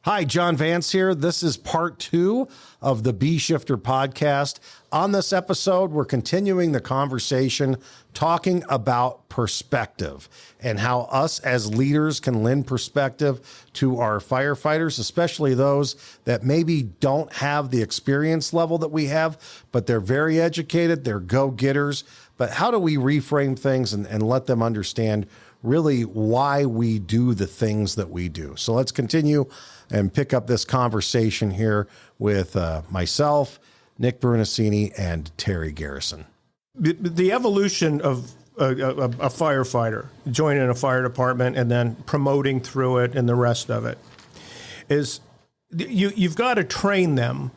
Hi, John Vance here. This is part 2 of the B Shifter podcast. On this episode, we're continuing the conversation talking about perspective and how us as leaders can lend perspective to our firefighters, especially those that maybe don't have the experience level that we have, but they're very educated, they're go-getters. But how do we reframe things and let them understand really why we do the things that we do? So let's continue and pick up this conversation here with myself, Nick Brunacini, and Terry Garrison. The evolution of a firefighter, joining a fire department and then promoting through it and the rest of it, is you've got to train them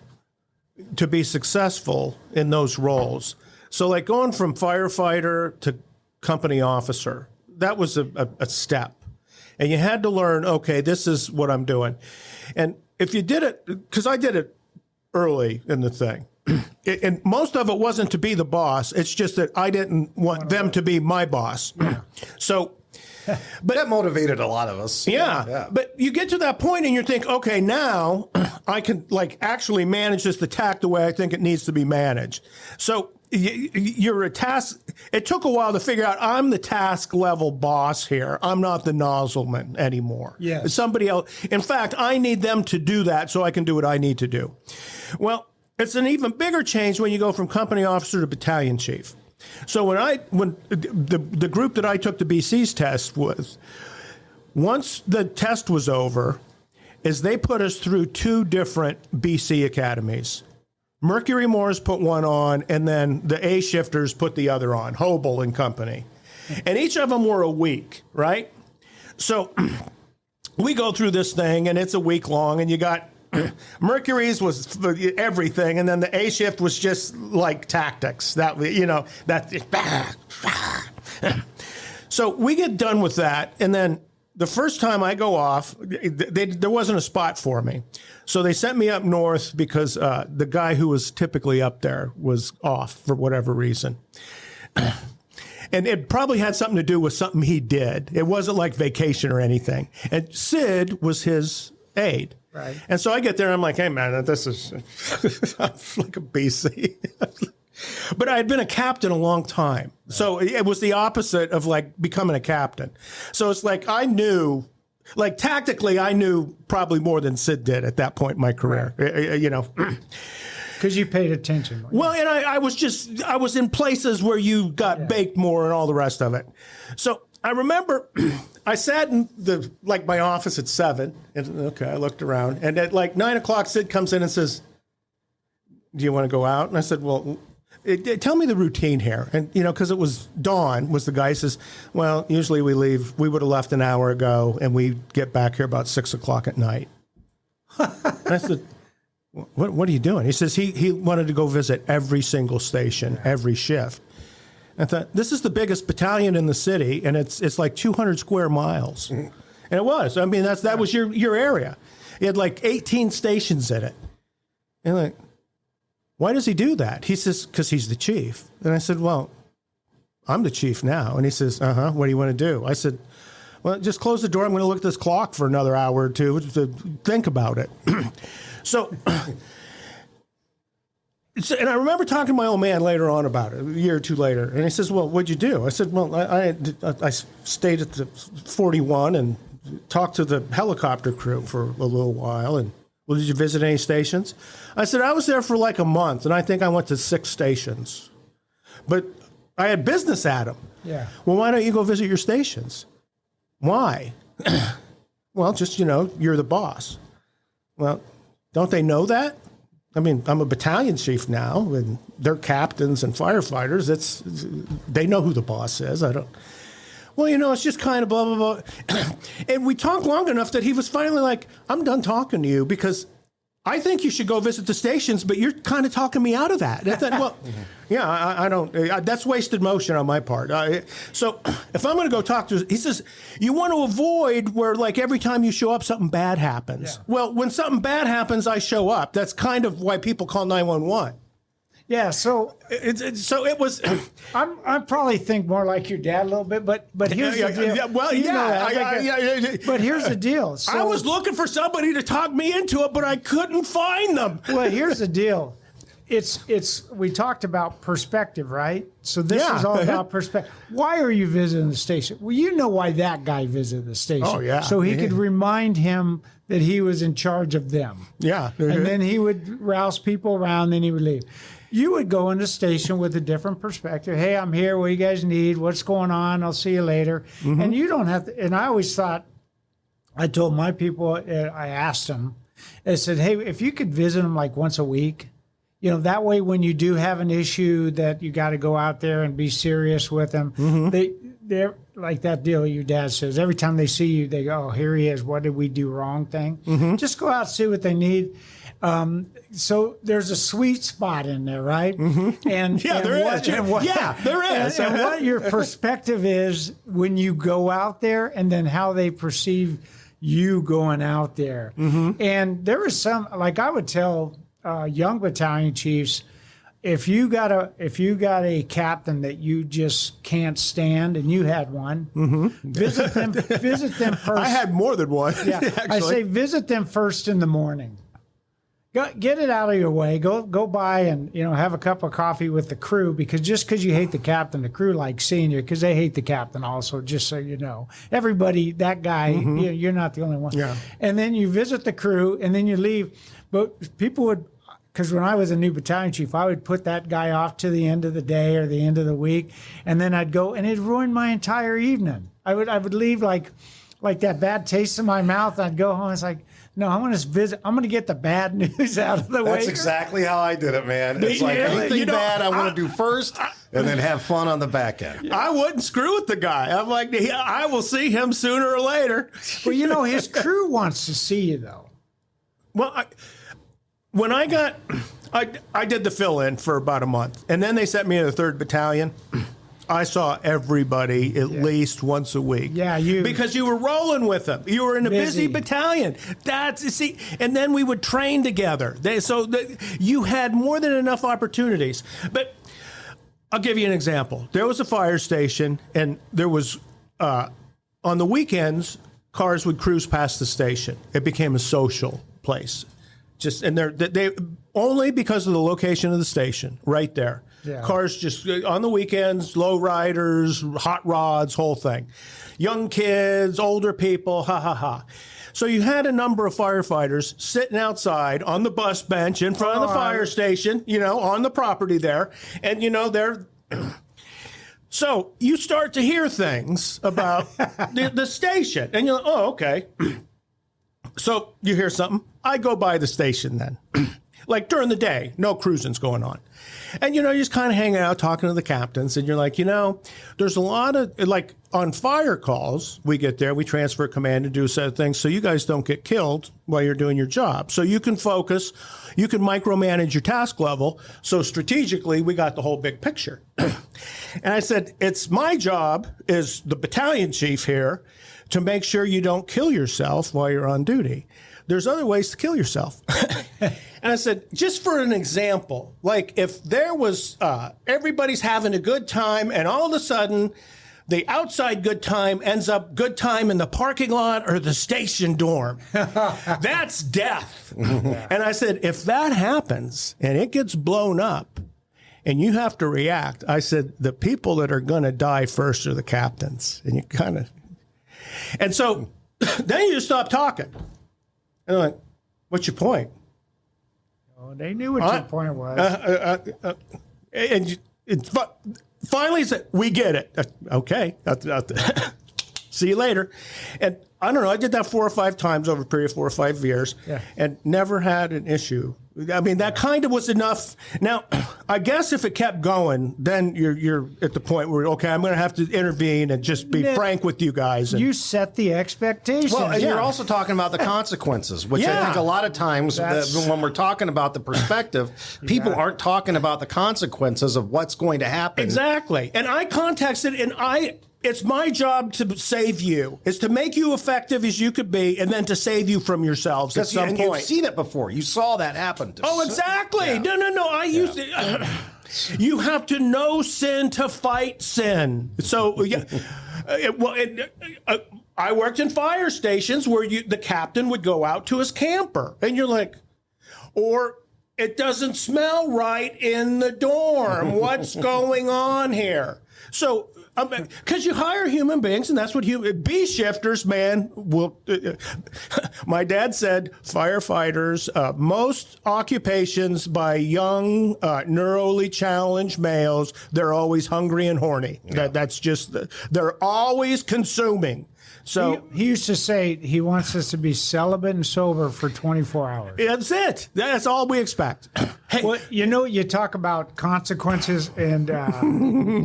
to be successful in those roles. So like going from firefighter to company officer, that was a step. And you had to learn, okay, this is what I'm doing. And if you did it, because I did it early in the thing, and most of it wasn't to be the boss. It's just that I didn't want them to be my boss. Yeah. So, but that motivated a lot of us. Yeah. But you get to that point and you think, okay, now I can like actually manage this attack the way I think it needs to be managed. So you're a task. It took a while to figure out I'm the task level boss here. I'm not the nozzleman anymore. Yeah. Somebody else. In fact, I need them to do that so I can do what I need to do. Well, it's an even bigger change when you go from company officer to battalion chief. So when the group that I took the BC's test was, once the test was over, is they put us through 2 different BC academies. Mercury Moores put one on, and then the A shifters put the other on, Hobel and company. And each of them were a week, right? So we go through this thing, and it's a week long, and you got Mercury's was everything, and then the A shift was just like tactics. So we get done with that, and then the first time I go off, there wasn't a spot for me. So they sent me up north because the guy who was typically up there was off for whatever reason. And it probably had something to do with something he did. It wasn't like vacation or anything. And Sid was his aide. Right. And so I get there and I'm like, hey, man, this is like a BC. But I had been a captain a long time. So it was the opposite of like becoming a captain. So it's like I knew, like tactically, I knew probably more than Sid did at that point in my career, Right. Because you paid attention. Well, and I was in places where you got baked more and all the rest of it. So I remember I sat in my office at 7. And okay, I looked around, and at like 9 o'clock, Sid comes in and says, "Do you want to go out?" And I said, "Well, tell me the routine here." And because it was Dawn, was the guy says, "Well, usually we leave. We would have left an hour ago, and we get back here about 6 o'clock at night." And I said, What are you doing? He says he wanted to go visit every single station, every shift. I thought, this is the biggest battalion in the city, and it's like 200 square miles. And it was. I mean, that was your area. It had like 18 stations in it. And like, why does he do that? He says, because he's the chief. And I said, well, I'm the chief now. And he says, what do you want to do? I said, well, just close the door. I'm going to look at this clock for another hour or two to think about it. So, and I remember talking to my old man later on about it, a year or two later, and he says, well, what'd you do? I said, well, I stayed at the 41 and talked to the helicopter crew for a little while, and, well, did you visit any stations? I said, I was there for like a month, and I think I went to 6 stations. But I had business at them. Yeah. Well, why don't you go visit your stations? Why? Well, just, you're the boss. Well, don't they know that? I mean, I'm a battalion chief now, and they're captains and firefighters. They know who the boss is. I don't. Well, it's just kind of blah, blah, blah. And we talked long enough that he was finally like, I'm done talking to you because I think you should go visit the stations, but you're kind of talking me out of that. And I thought, well, yeah, I don't, that's wasted motion on my part. So if I'm going to go talk to, he says, you want to avoid where like every time you show up, something bad happens. Yeah. Well, when something bad happens, I show up. That's kind of why people call 911. Yeah, so So it was. I probably think more like your dad a little bit, but here's the deal. Well, You know that. yeah. But here's the deal. So, I was looking for somebody to talk me into it, but I couldn't find them. well, here's the deal. It's we talked about perspective, right? So this Yeah. is all about perspective. Why are you visiting the station? Well, you know why that guy visited the station. Oh, yeah. So he could remind him that he was in charge of them. Yeah. And then he would rouse people around, then he would leave. You would go in the station with a different perspective. Hey, I'm here. What do you guys need? What's going on? I'll see you later. And you don't have to. And I always thought, I told my people, I asked them, I said, hey, if you could visit them like once a week, you know, that way when you do have an issue that you got to go out there and be serious with them, they're like that deal your dad says. Every time they see you, they go, oh, here he is. What did we do wrong thing? Just go out and see what they need. So there's a sweet spot in there, right? And Yeah, there is. Yeah, there is. And what your perspective is when you go out there, and then how they perceive you going out there. And there is some, like I would tell young battalion chiefs, if you got a captain that you just can't stand, and you had one, visit them first. I had more than one. Yeah, actually. I say visit them first in the morning. Get it out of your way. Go by and have a cup of coffee with the crew, because just because you hate the captain, the crew likes seeing you because they hate the captain also. Just so you know, everybody, that guy, you're not the only one. Yeah. And then you visit the crew, and then you leave. But people would, because when I was a new battalion chief, I would put that guy off to the end of the day or the end of the week, and then I'd go, and it ruined my entire evening. I would leave like that bad taste in my mouth. I'd go home. It's like, no, I'm going to visit. I'm going to get the bad news out of the way. That's exactly how I did it, man. It's like Yeah, anything bad I want to do first, and then have fun on the back end. I wouldn't screw with the guy. I'm like, I will see him sooner or later. Well, his crew wants to see you, though. Well, when I did the fill-in for about a month, and then they sent me to the 3rd Battalion. I saw everybody at least once a week. Yeah, because you were rolling with them. You were in a busy battalion. And then we would train together. You had more than enough opportunities. But I'll give you an example. There was a fire station, and there was on the weekends, cars would cruise past the station. It became a social place. They only because of the location of the station, right there. Yeah. Cars just on the weekends, low riders, hot rods, whole thing. Young kids, older people, ha ha ha. So you had a number of firefighters sitting outside on the bus bench in front of the fire station, on the property there, and they're. So you start to hear things about the station, and you're like, oh, okay. So you hear something. I go by the station then. Like during the day, no cruising's going on. And, you're just kind of hanging out, talking to the captains. And you're like, there's a lot of, like on fire calls, we get there, we transfer command and do a set of things so you guys don't get killed while you're doing your job. So you can focus, you can micromanage your task level. So strategically, we got the whole big picture. And I said, it's my job as the battalion chief here to make sure you don't kill yourself while you're on duty. There's other ways to kill yourself. And I said, just for an example, like if there was, everybody's having a good time and all of a sudden the outside good time ends up good time in the parking lot or the station dorm. That's death. And I said, if that happens and it gets blown up and you have to react, I said, the people that are going to die first are the captains. And you kind of, and so then you just stop talking. And I'm like, what's your point? Oh, they knew what your point was. Finally said, we get it. Okay. See you later. And I don't know, I did that 4 or 5 times over a period of 4 or 5 years and never had an issue. I mean, that kind of was enough. Now, I guess if it kept going, then you're at the point where, okay, I'm going to have to intervene and just be frank with you guys. And, you set the expectations. Well, and you're also talking about the consequences, which I think a lot of times when we're talking about the perspective, people aren't talking about the consequences of what's going to happen. Exactly. And I contacted, and it's my job to save you. It's to make you effective as you could be, and then to save you from yourselves at some point. You've seen it before. You saw that happen. Oh, exactly. Yeah. No. I used to. You have to know sin to fight sin. So, yeah. I worked in fire stations where the captain would go out to his camper, and you're like, or it doesn't smell right in the dorm. What's going on here? So, because you hire human beings, and that's what B shifters, man, will. My dad said firefighters, most occupations by young, neurally challenged males, they're always hungry and horny. Yeah. That's just, they're always consuming. So he used to say he wants us to be celibate and sober for 24 hours. That's it. That's all we expect. Hey, well, you talk about consequences, and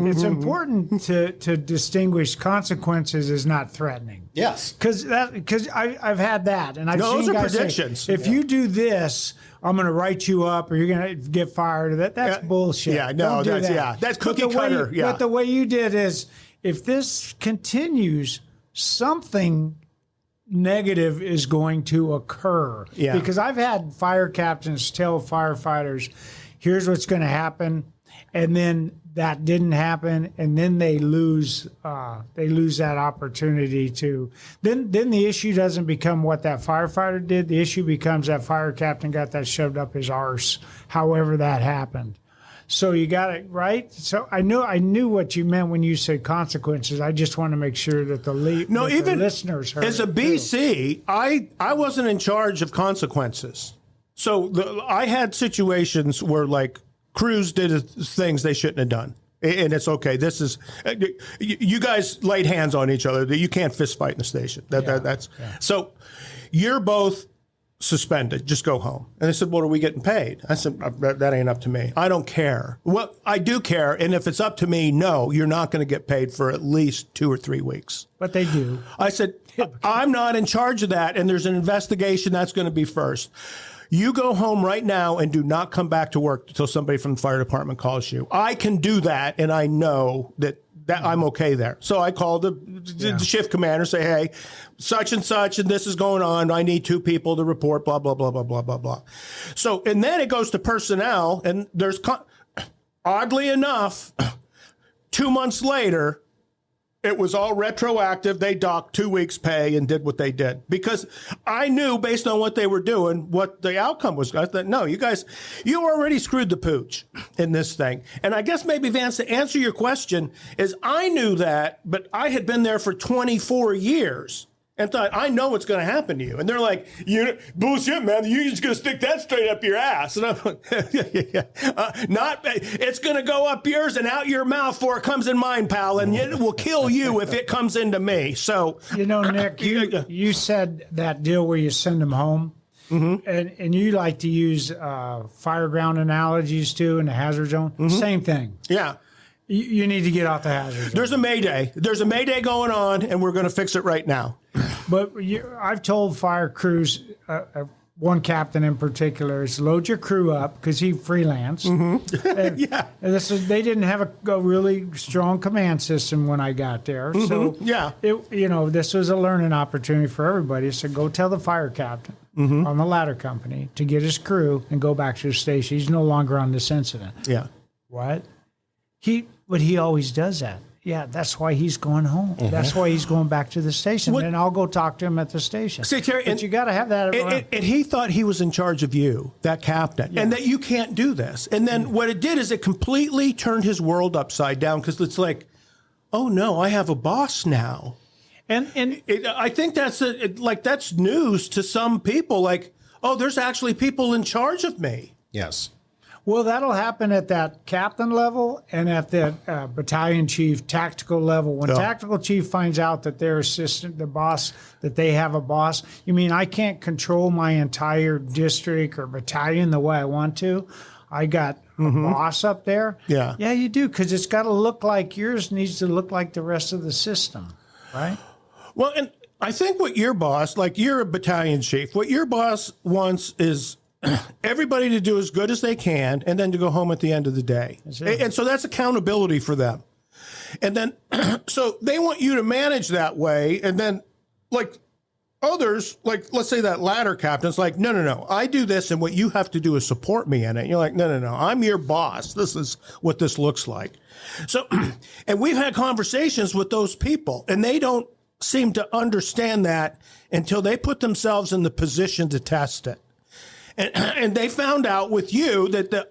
it's important to distinguish consequences as not threatening. Yes, because I've had that, and I've seen those are guys predictions. Say, if you do this, I'm going to write you up, or you're going to get fired. That's bullshit. Yeah, no, that's cookie cutter. But the way you did is, if this continues, something negative is going to occur. Yeah. Because I've had fire captains tell firefighters, here's what's going to happen, and then that didn't happen, and then they lose that opportunity to. Then the issue doesn't become what that firefighter did. The issue becomes that fire captain got that shoved up his arse, however that happened. So you got it right. So I knew what you meant when you said consequences. I just want to make sure that the listeners heard. As a BC, I wasn't in charge of consequences. So I had situations where like crews did things they shouldn't have done, and it's okay. This is you guys laid hands on each other. You can't fist fight in the station. So you're both suspended. Just go home. And they said, "What are we getting paid?" I said, "That ain't up to me. I don't care." Well, I do care, and if it's up to me, no, you're not going to get paid for at least 2 or 3 weeks. But they do. I said, "I'm not in charge of that, and there's an investigation that's going to be first. You go home right now and do not come back to work until somebody from the fire department calls you. I can do that, and I know that I'm okay there." So I called the shift commander, say, "Hey, such and such, and this is going on. I need 2 people to report, blah, blah, blah, blah, blah, blah, blah." So, and then it goes to personnel, and there's, oddly enough, 2 months later, it was all retroactive. They docked 2 weeks' pay and did what they did. Because I knew, based on what they were doing, what the outcome was. I thought, no, you guys, you already screwed the pooch in this thing. And I guess maybe, Vance, to answer your question, is I knew that, but I had been there for 24 years. And thought, I know what's going to happen to you. And they're like, bullshit, man. You're just going to stick that straight up your ass. And I'm like, it's going to go up yours and out your mouth before it comes in mine, pal. And it will kill you if it comes into me. So, Nick, you said that deal where you send them home. Mm-hmm. And you like to use fire ground analogies too in the hazard zone. Mm-hmm. Same thing. Yeah. You need to get off the hazard zone. There's a mayday. There's a mayday going on, and we're going to fix it right now. But I've told fire crews, one captain in particular, is load your crew up because he freelanced. Mm-hmm. Yeah. And they didn't have a really strong command system when I got there. Mm-hmm. So yeah, this was a learning opportunity for everybody. So go tell the fire captain on the ladder company to get his crew and go back to the station. He's no longer on this incident. Yeah. What? But he always does that. Yeah, that's why he's going home. Mm-hmm. That's why he's going back to the station. And I'll go talk to him at the station. See, Terry, but you got to have that. And he thought he was in charge of you, that captain, and that you can't do this. And then what it did is it completely turned his world upside down because it's like, oh no, I have a boss now. And I think that's that's news to some people. Like, oh, there's actually people in charge of me. Yes. Well, that'll happen at that captain level and at that battalion chief tactical level. When tactical chief finds out that their assistant, the boss, that they have a boss, you mean I can't control my entire district or battalion the way I want to? I got a boss up there? Yeah. Yeah, you do, because it's got to look like yours needs to look like the rest of the system, right? Well, and I think what your boss, like you're a battalion chief, what your boss wants is everybody to do as good as they can and then to go home at the end of the day. And so that's accountability for them. And then, so they want you to manage that way. And then, like, others, like, let's say that ladder captain's like, no, I do this, and what you have to do is support me in it. And you're like, no, I'm your boss. This is what this looks like. So, and we've had conversations with those people, and they don't seem to understand that until they put themselves in the position to test it. And they found out with you that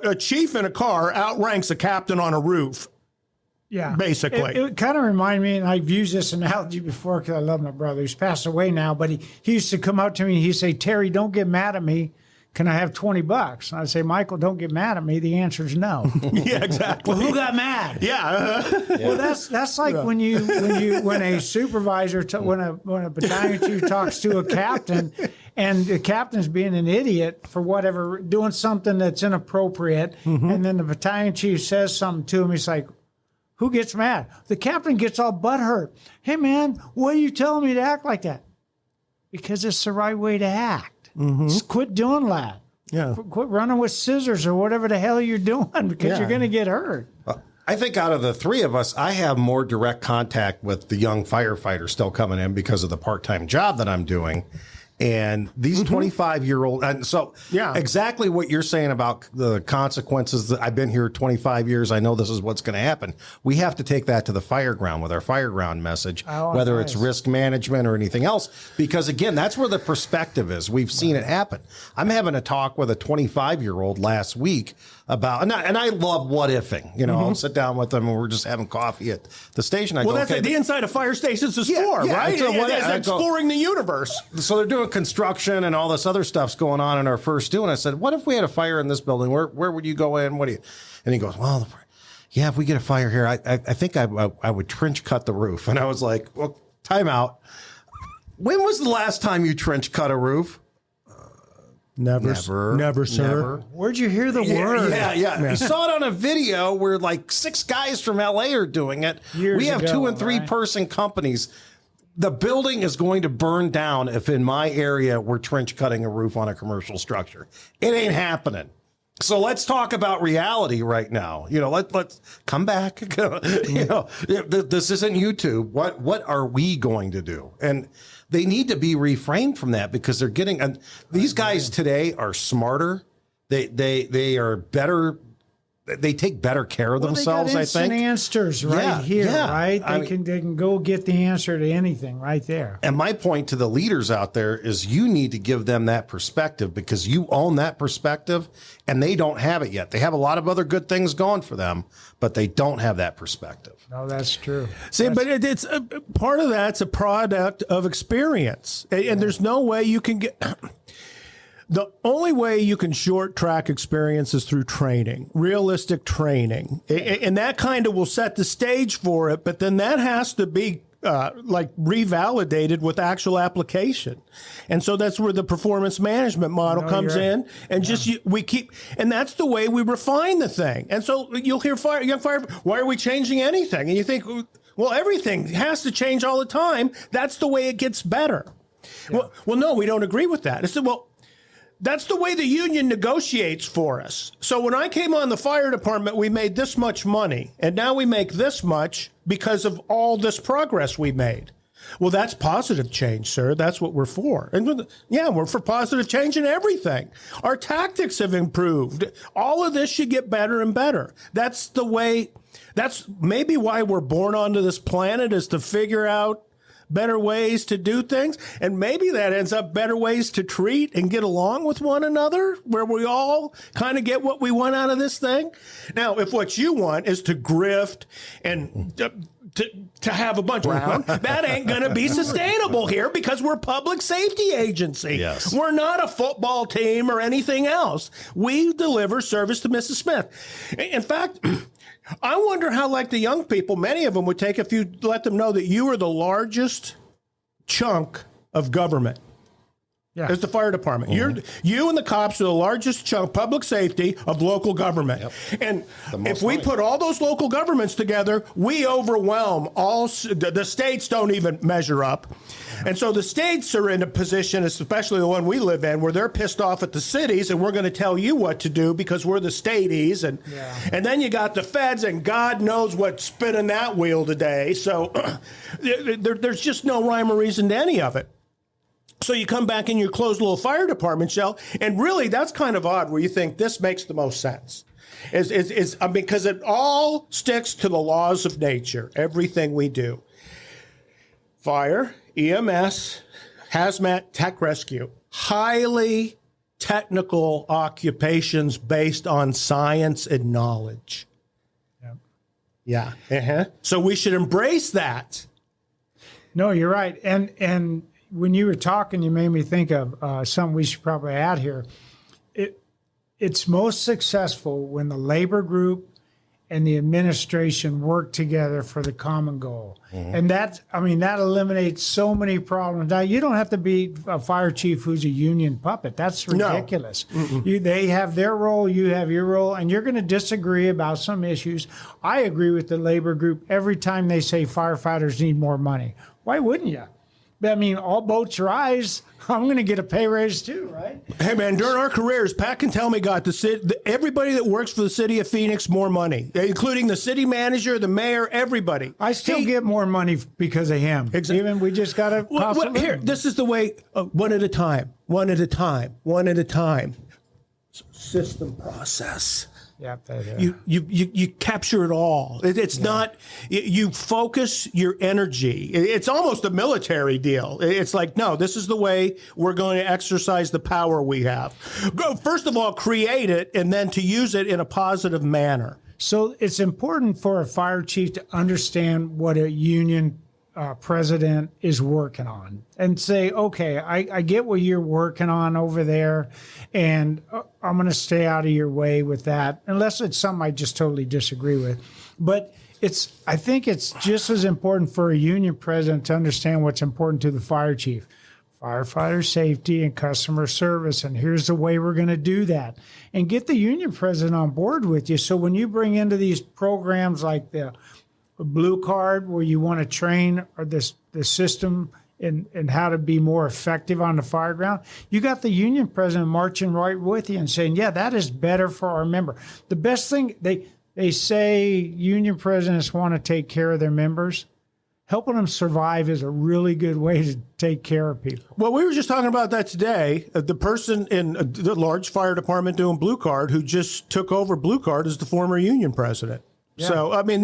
a chief in a car outranks a captain on a roof. Yeah. Basically. It kind of reminded me, and I've used this analogy before because I love my brother. He's passed away now, but he used to come up to me and he'd say, Terry, don't get mad at me. Can I have $20? And I'd say, Michael, don't get mad at me. The answer is no. Yeah, exactly. Well, who got mad? Yeah. Well, that's like when a supervisor, when a battalion chief talks to a captain, and the captain's being an idiot for whatever, doing something that's inappropriate, and then the battalion chief says something to him. He's like, who gets mad? The captain gets all butthurt. Hey, man, why are you telling me to act like that? Because it's the right way to act. Just quit doing that. Yeah. Quit running with scissors or whatever the hell you're doing because you're going to get hurt. I think out of the three of us, I have more direct contact with the young firefighters still coming in because of the part-time job that I'm doing. And these 25-year-old, and so exactly what you're saying about the consequences. That I've been here 25 years. I know this is what's going to happen. We have to take that to the fireground with our fireground message, whether it's risk management or anything else, because again, that's where the perspective is. We've seen it happen. I'm having a talk with a 25-year-old last week about, and I love what ifing. You know, I'll sit down with them and we're just having coffee at the station. I go, that's what the inside of fire stations is for, right? So It's exploring the universe. So they're doing construction and all this other stuff's going on in our first do. And I said, what if we had a fire in this building? Where would you go in? What do you? And he goes, well, yeah, if we get a fire here, I think I would trench cut the roof. And I was like, well, time out. When was the last time you trench cut a roof? Never, sir. Never. Where'd you hear the word? Yeah. You saw it on a video where like 6 guys from LA are doing it. We have 2 and 3 person companies. The building is going to burn down if in my area we're trench cutting a roof on a commercial structure. It ain't happening. So let's talk about reality right now. You know, let's come back. You know, this isn't YouTube. What are we going to do? And they need to be refrained from that because they're getting. And these guys today are smarter. They are better. They take better care of themselves, I think. Answers here, right? They can go get the answer to anything right there. And my point to the leaders out there is you need to give them that perspective because you own that perspective and they don't have it yet. They have a lot of other good things going for them, but they don't have that perspective. No, that's true. But it's part of that's a product of experience. And there's no way you can get... The only way you can short track experience is through training, realistic training. And that kind of will set the stage for it. But then that has to be like revalidated with actual application. And so that's where the performance management model comes in. And and that's the way we refine the thing. And so you'll hear why are we changing anything? And you think, well, everything has to change all the time. That's the way it gets better. Yeah. Well, no, we don't agree with that. I said, well, that's the way the union negotiates for us. So when I came on the fire department, we made this much money, and now we make this much because of all this progress we made. Well, that's positive change, sir. That's what we're for. And we're for positive change in everything. Our tactics have improved. All of this should get better and better. That's the way. That's maybe why we're born onto this planet, is to figure out better ways to do things. And maybe that ends up better ways to treat and get along with one another, where we all kind of get what we want out of this thing. Now, if what you want is to grift and to have a bunch around, that ain't going to be sustainable here because we're a public safety agency. Yes. We're not a football team or anything else. We deliver service to Mrs. Smith. In fact, I wonder how, like the young people, many of them would take if you let them know that you are the largest chunk of government. Yeah. Is the fire department. You and the cops are the largest chunk public safety of local government. Yep. And if we put all those local governments together, we overwhelm all the states. Don't even measure up. And so the states are in a position, especially the one we live in, where they're pissed off at the cities, and we're going to tell you what to do because we're the staties. And then you got the feds, and God knows what's spinning that wheel today. So there's just no rhyme or reason to any of it. So you come back in your closed little fire department shell, and really that's kind of odd where you think this makes the most sense. Because it all sticks to the laws of nature, everything we do. Fire, EMS, hazmat, tech rescue, highly technical occupations based on science and knowledge. Yep. Yeah. So we should embrace that. No, you're right. And when you were talking, you made me think of something we should probably add here. It's most successful when the labor group and the administration work together for the common goal. And that eliminates so many problems. Now, you don't have to be a fire chief who's a union puppet. That's ridiculous. No. They have their role, you have your role, and you're going to disagree about some issues. I agree with the labor group every time they say firefighters need more money. Why wouldn't you? I mean, all boats rise. I'm going to get a pay raise too, right? Hey, man, during our careers, Pat can tell me everybody that works for the city of Phoenix more money, including the city manager, the mayor, everybody. I still get more money because of him. Exactly. Even we just got to here, this is the way, one at a time, one at a time, one at a time. System process. Yep, you capture it all. It's not, you focus your energy. It's almost a military deal. It's like, no, this is the way we're going to exercise the power we have. First of all, create it, and then to use it in a positive manner. So it's important for a fire chief to understand what a union president is working on and say, okay, I get what you're working on over there, and I'm going to stay out of your way with that, unless it's something I just totally disagree with. But I think it's just as important for a union president to understand what's important to the fire chief. Firefighter safety and customer service, and here's the way we're going to do that. And get the union president on board with you, so when you bring into these programs like the Blue Card, where you want to train or the system in how to be more effective on the fire ground, you got the union president marching right with you and saying, yeah, that is better for our member. The best thing, they say union presidents want to take care of their members. Helping them survive is a really good way to take care of people. Well, we were just talking about that today. The person in the large fire department doing Blue Card who just took over Blue Card is the former union president. Yeah. So, I mean,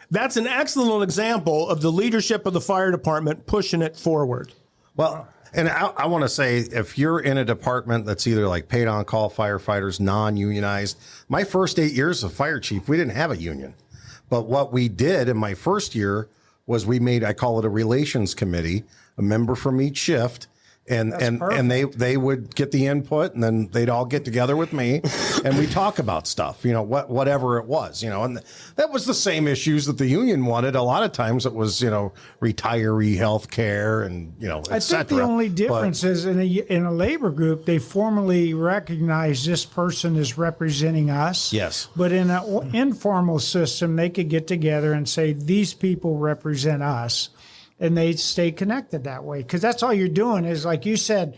that's an excellent example of the leadership of the fire department pushing it forward. Well, and I want to say, if you're in a department that's either like paid on call firefighters, non-unionized, my first 8 years of fire chief, we didn't have a union. But what we did in my first year was we made, I call it a relations committee, a member from each shift. And they would get the input, and then they'd all get together with me, and we talk about stuff, whatever it was, and that was the same issues that the union wanted. A lot of times it was, retiree health care and, et I cetera. think the only difference is in a labor group, they formally recognize this person is representing us. Yes. But in an informal system, they could get together and say, these people represent us. And they stay connected that way, because that's all you're doing is, like you said,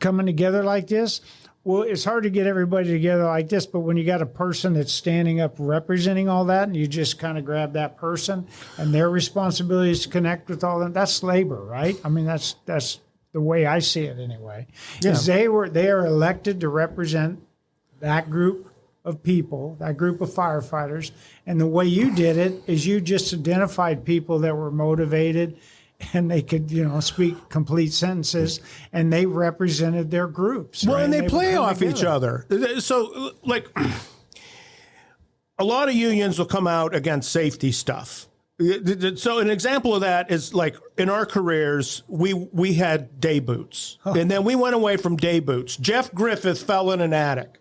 coming together like this. Well, it's hard to get everybody together like this, but when you got a person that's standing up representing all that, and you just kind of grab that person, and their responsibility is to connect with all that, that's labor, right? I mean, that's the way I see it anyway. Yeah. Is they are elected to represent that group of people, that group of firefighters. And the way you did it is you just identified people that were motivated and they could, speak complete sentences, and they represented their groups. Well, right? and they play off each other. So, like, a lot of unions will come out against safety stuff. So an example of that is, like, in our careers, we had day boots. And then we went away from day boots. Jeff Griffith fell in an attic.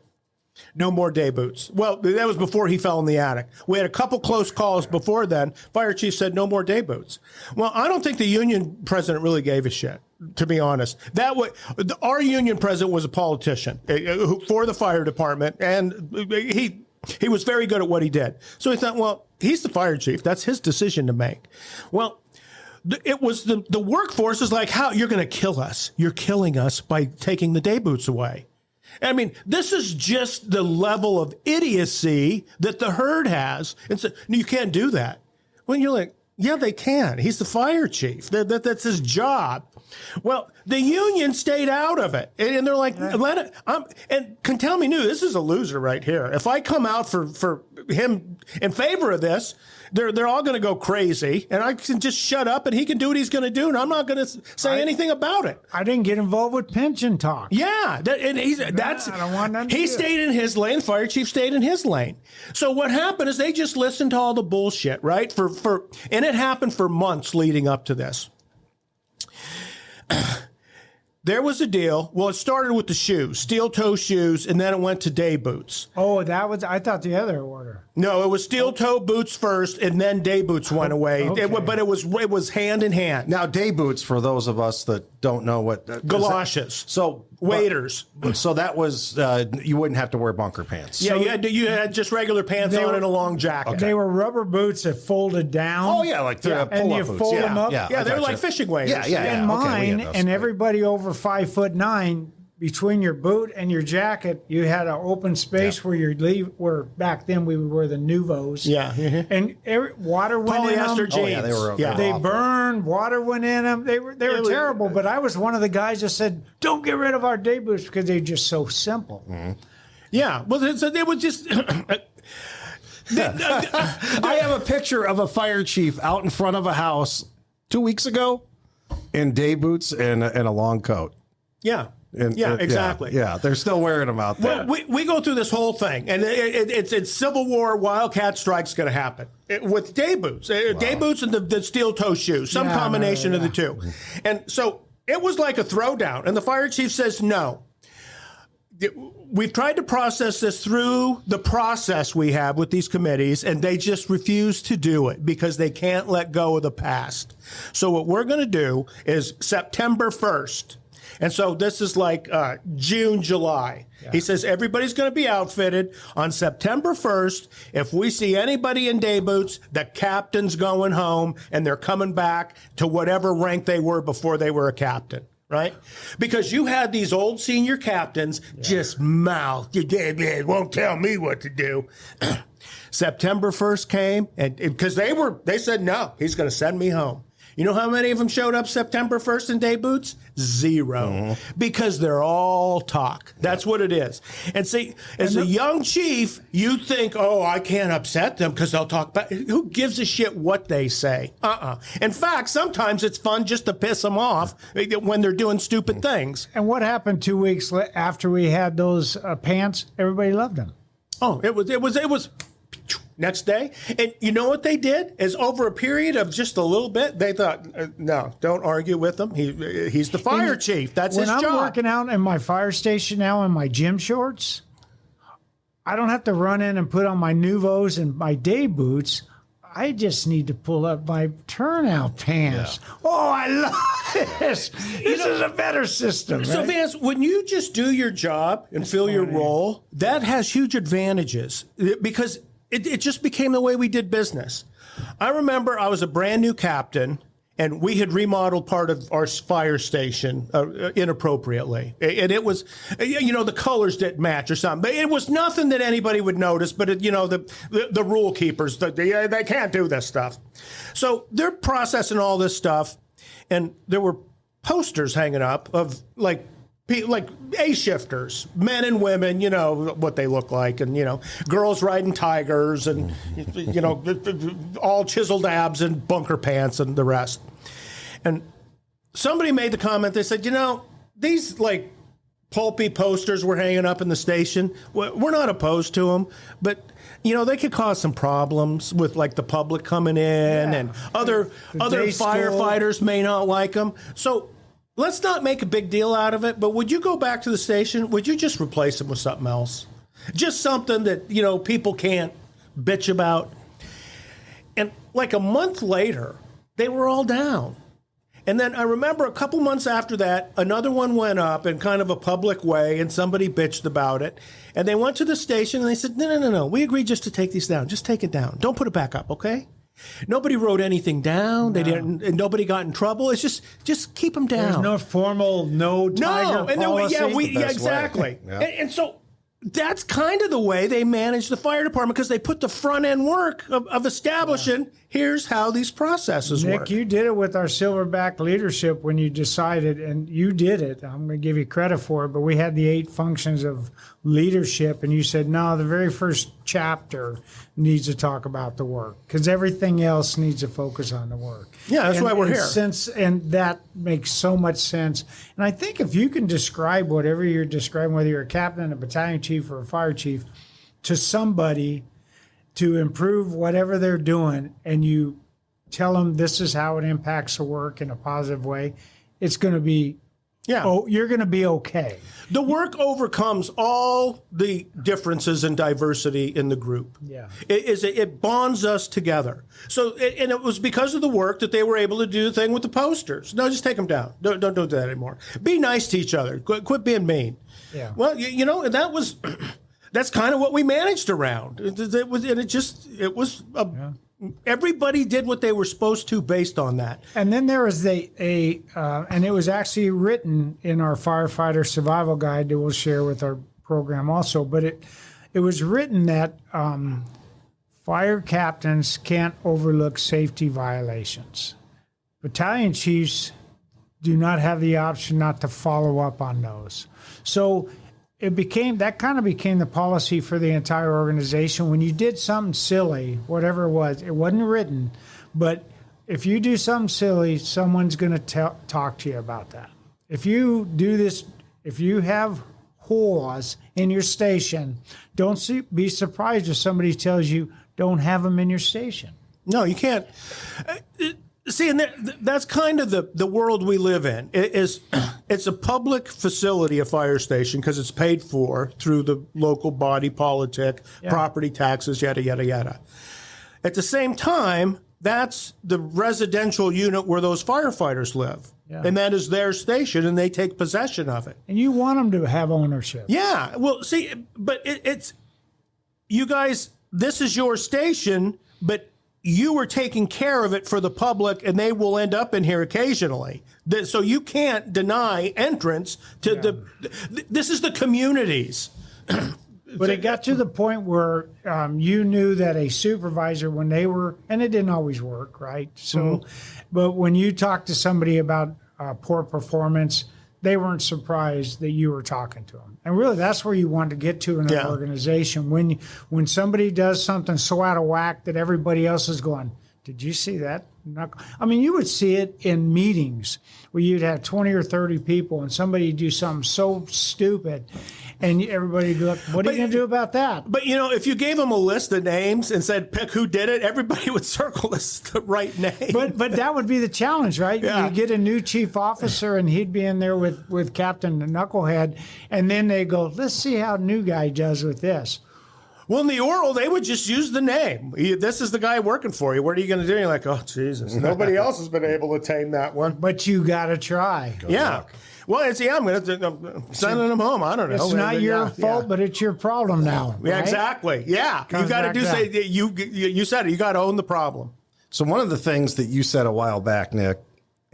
No more day boots. Well, that was before he fell in the attic. We had a couple close calls before then. Fire chief said no more day boots. Well, I don't think the union president really gave a shit. to be honest. Our union president was a politician for the fire department, and he was very good at what he did. So he thought, well, he's the fire chief. That's his decision to make. Well, it was the workforce is like, how you're going to kill us? You're killing us by taking the day boots away. I mean, this is just the level of idiocy that the herd has. And so you can't do that. When you're like, yeah, they can. He's the fire chief. That's his job. Well, the union stayed out of it, and they're like, "Let it." And Cantelmi knew this is a loser right here. If I come out for him in favor of this, they're all going to go crazy, and I can just shut up, and he can do what he's going to do, and I'm not going to say anything about it. I didn't get involved with pension talk. Yeah, I don't want nothing. He stayed in his lane. Fire chief stayed in his lane. So what happened is they just listened to all the bullshit, right? And it happened for months leading up to this. There was a deal. Well, it started with the shoes, steel toe shoes, and then it went to day boots. Oh, I thought the other order. No, it was steel toe boots first, and then day boots went away. Okay. But it was hand in hand. Now, day boots, for those of us that don't know what Galoshes. So waders. So that was you wouldn't have to wear bunker pants. Yeah, you had just regular pants on and a long jacket. They were rubber boots that folded down. Oh yeah, like pull-up and you boots. fold them up. Yeah, they were like fishing waders. Yeah. And mine, we had those. and everybody over 5'9", between your boot and your jacket, you had an open space where you leave. Where back then we would wear the Nuvos. Yeah, and water went in them. polyester jeans. Oh, yeah, they were. They awful. burned. Water went in them. They were terrible. But I was one of the guys that said, "Don't get rid of our day boots because they're just so simple." Mm-hmm. Yeah, well, they was just. I have a picture of a fire chief out in front of a house 2 weeks ago in day boots and a long coat. Yeah. Exactly. Yeah, they're still wearing them out there. Well, we go through this whole thing, and it's Civil War, wildcat strike's going to happen with day boots. Day boots and the steel toe shoes, some combination of the two. And so it was like a throwdown, and the fire chief says no. We've tried to process this through the process we have with these committees, and they just refuse to do it because they can't let go of the past. So what we're going to do is September 1st. And so this is like June, July. Yeah. He says everybody's going to be outfitted on September 1st. If we see anybody in day boots, the captain's going home, and they're coming back to whatever rank they were before they were a captain. Right? Because you had these old senior captains just mouth, you won't tell me what to do. September 1st came, and because they said, no, he's going to send me home. You know how many of them showed up September 1st in day boots? 0. Because they're all talk. That's what it is. And see, as a young chief, you think, oh, I can't upset them because they'll talk back. Who gives a shit what they say? In fact, sometimes it's fun just to piss them off when they're doing stupid things. And what happened 2 weeks after we had those pants? Everybody loved them. Oh, it was next day. And you know what they did is over a period of just a little bit, they thought, no, don't argue with him. He's the fire chief. That's his job. When I'm working out in my fire station now in my gym shorts, I don't have to run in and put on my Nuvos and my day boots. I just need to pull up my turnout pants. Yeah. Oh, I love this. This is a better system. So, right? Vance, when you just do your job and fill your role, that has huge advantages because it just became the way we did business. I remember I was a brand new captain, and we had remodeled part of our fire station inappropriately. And it was, the colors didn't match or something. But it was nothing that anybody would notice, but, the rule keepers, they can't do this stuff. So they're processing all this stuff, and there were posters hanging up of, like A-shifters, men and women, what they look like, and, girls riding tigers and, all chiseled abs and bunker pants and the rest. And somebody made the comment, they said, these like pulpy posters we're hanging up in the station, we're not opposed to them, but they could cause some problems with like the public coming in and other firefighters may not like them. So let's not make a big deal out of it, but would you go back to the station? Would you just replace them with something else? Just something that, people can't bitch about. And like a month later, they were all down. And then I remember a couple months after that, another one went up in kind of a public way, and somebody bitched about it. And they went to the station and they said, no. We agreed just to take these down. Just take it down. Don't put it back up, okay? Nobody wrote anything down. They didn't, and nobody got in trouble. It's just keep them down. There's no formal tiger policy. Exactly. Yeah. And so that's kind of the way they manage the fire department, because they put the front end work of establishing here's how these processes Nick, work. you did it with our Silverback leadership when you decided, and you did it. I'm going to give you credit for it, but we had the 8 functions of leadership, and you said, no, the very first chapter needs to talk about the work, because everything else needs to focus on the work. Yeah, that's why we're here. And that makes so much sense. And I think if you can describe whatever you're describing, whether you're a captain, a battalion chief, or a fire chief, to somebody to improve whatever they're doing, and you tell them this is how it impacts the work in a positive way, it's going to be, you're going to be okay. The work overcomes all the differences and diversity in the group. Yeah. It bonds us together. So, and it was because of the work that they were able to do the thing with the posters. No, just take them down. Don't do that anymore. Be nice to each other. Quit being mean. Yeah. Well, that's kind of what we managed around. Everybody did what they were supposed to based on that. And then there was and it was actually written in our firefighter survival guide that we'll share with our program also. But it was written that fire captains can't overlook safety violations. Battalion chiefs do not have the option not to follow up on those. So that kind of became the policy for the entire organization. When you did something silly, whatever it wasn't written, but if you do something silly, someone's going to talk to you about that. If you do this, if you have whores in your station, be surprised if somebody tells you don't have them in your station. No, you can't. See, and that's kind of the world we live in. It's a public facility, a fire station, because it's paid for through the local body politic, property taxes, yada, yada, yada. At the same time, that's the residential unit where those firefighters live. Yeah. And that is their station, and they take possession of it. And you want them to have ownership. Yeah. Well, see, but it's you guys, this is your station, but you were taking care of it for the public, and they will end up in here occasionally. So you can't deny entrance to this is the communities. But it got to the point where you knew that a supervisor, when they were, and it didn't always work, right? So, but when you talked to somebody about poor performance, they weren't surprised that you were talking to them. And really, that's where you want to get to in an organization. When somebody does something so out of whack that everybody else is going, did you see that? I mean, you would see it in meetings where you'd have 20 or 30 people and somebody would do something so stupid and everybody would go, what are you going to do about that? But, if you gave them a list of names and said, pick who did it, everybody would circle the right name. But that would be the challenge, right? Yeah. You get a new chief officer and he'd be in there with Captain Knucklehead, and then they go, let's see how new guy does with this. Well, in the oral, they would just use the name. This is the guy working for you. What are you going to do? You're like, oh, Jesus. Nobody else has been able to tame that one. But you got to try. Good luck. Well, I'm sending them home. I don't know. It's not your fault, but it's your problem now. Yeah, right? exactly. Yeah. You got to say, you said it. You got to own the problem. So one of the things that you said a while back, Nick,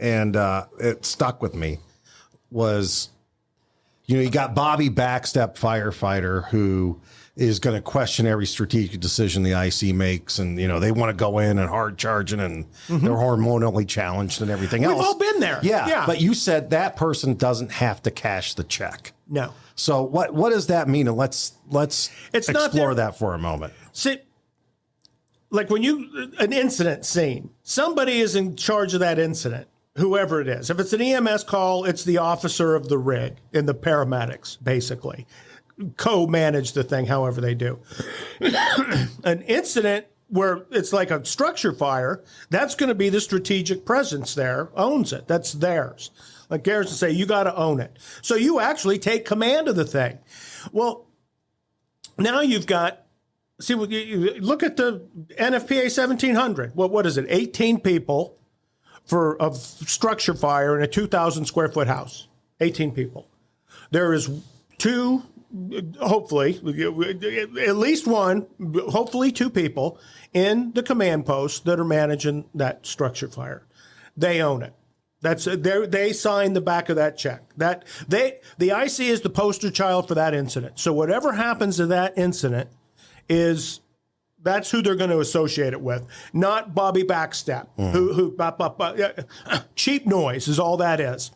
and it stuck with me, was, you got Bobby Backstep, firefighter, who is going to question every strategic decision the IC makes. And, they want to go in and hard charging, and they're hormonally challenged and everything else. We've all been there. Yeah. But you said that person doesn't have to cash the check. No. So what does that mean? And let's explore that for a moment. See, like when an incident scene, somebody is in charge of that incident, whoever it is. If it's an EMS call, it's the officer of the rig and the paramedics, basically. Co-manage the thing however they do. An incident where it's like a structure fire, that's going to be the strategic presence there, owns it. That's theirs. Like Garrison say, you got to own it. So you actually take command of the thing. Well, now you've got, look at the NFPA 1700. Well, what is it? 18 people of structure fire in a 2,000 square foot house, 18 people. There is two, hopefully, at least one, hopefully two people in the command post that are managing that structure fire. They own it. They sign the back of that check. The IC is the poster child for that incident. So whatever happens to that incident that's who they're going to associate it with, not Bobby Backstep, cheap noise is all that is.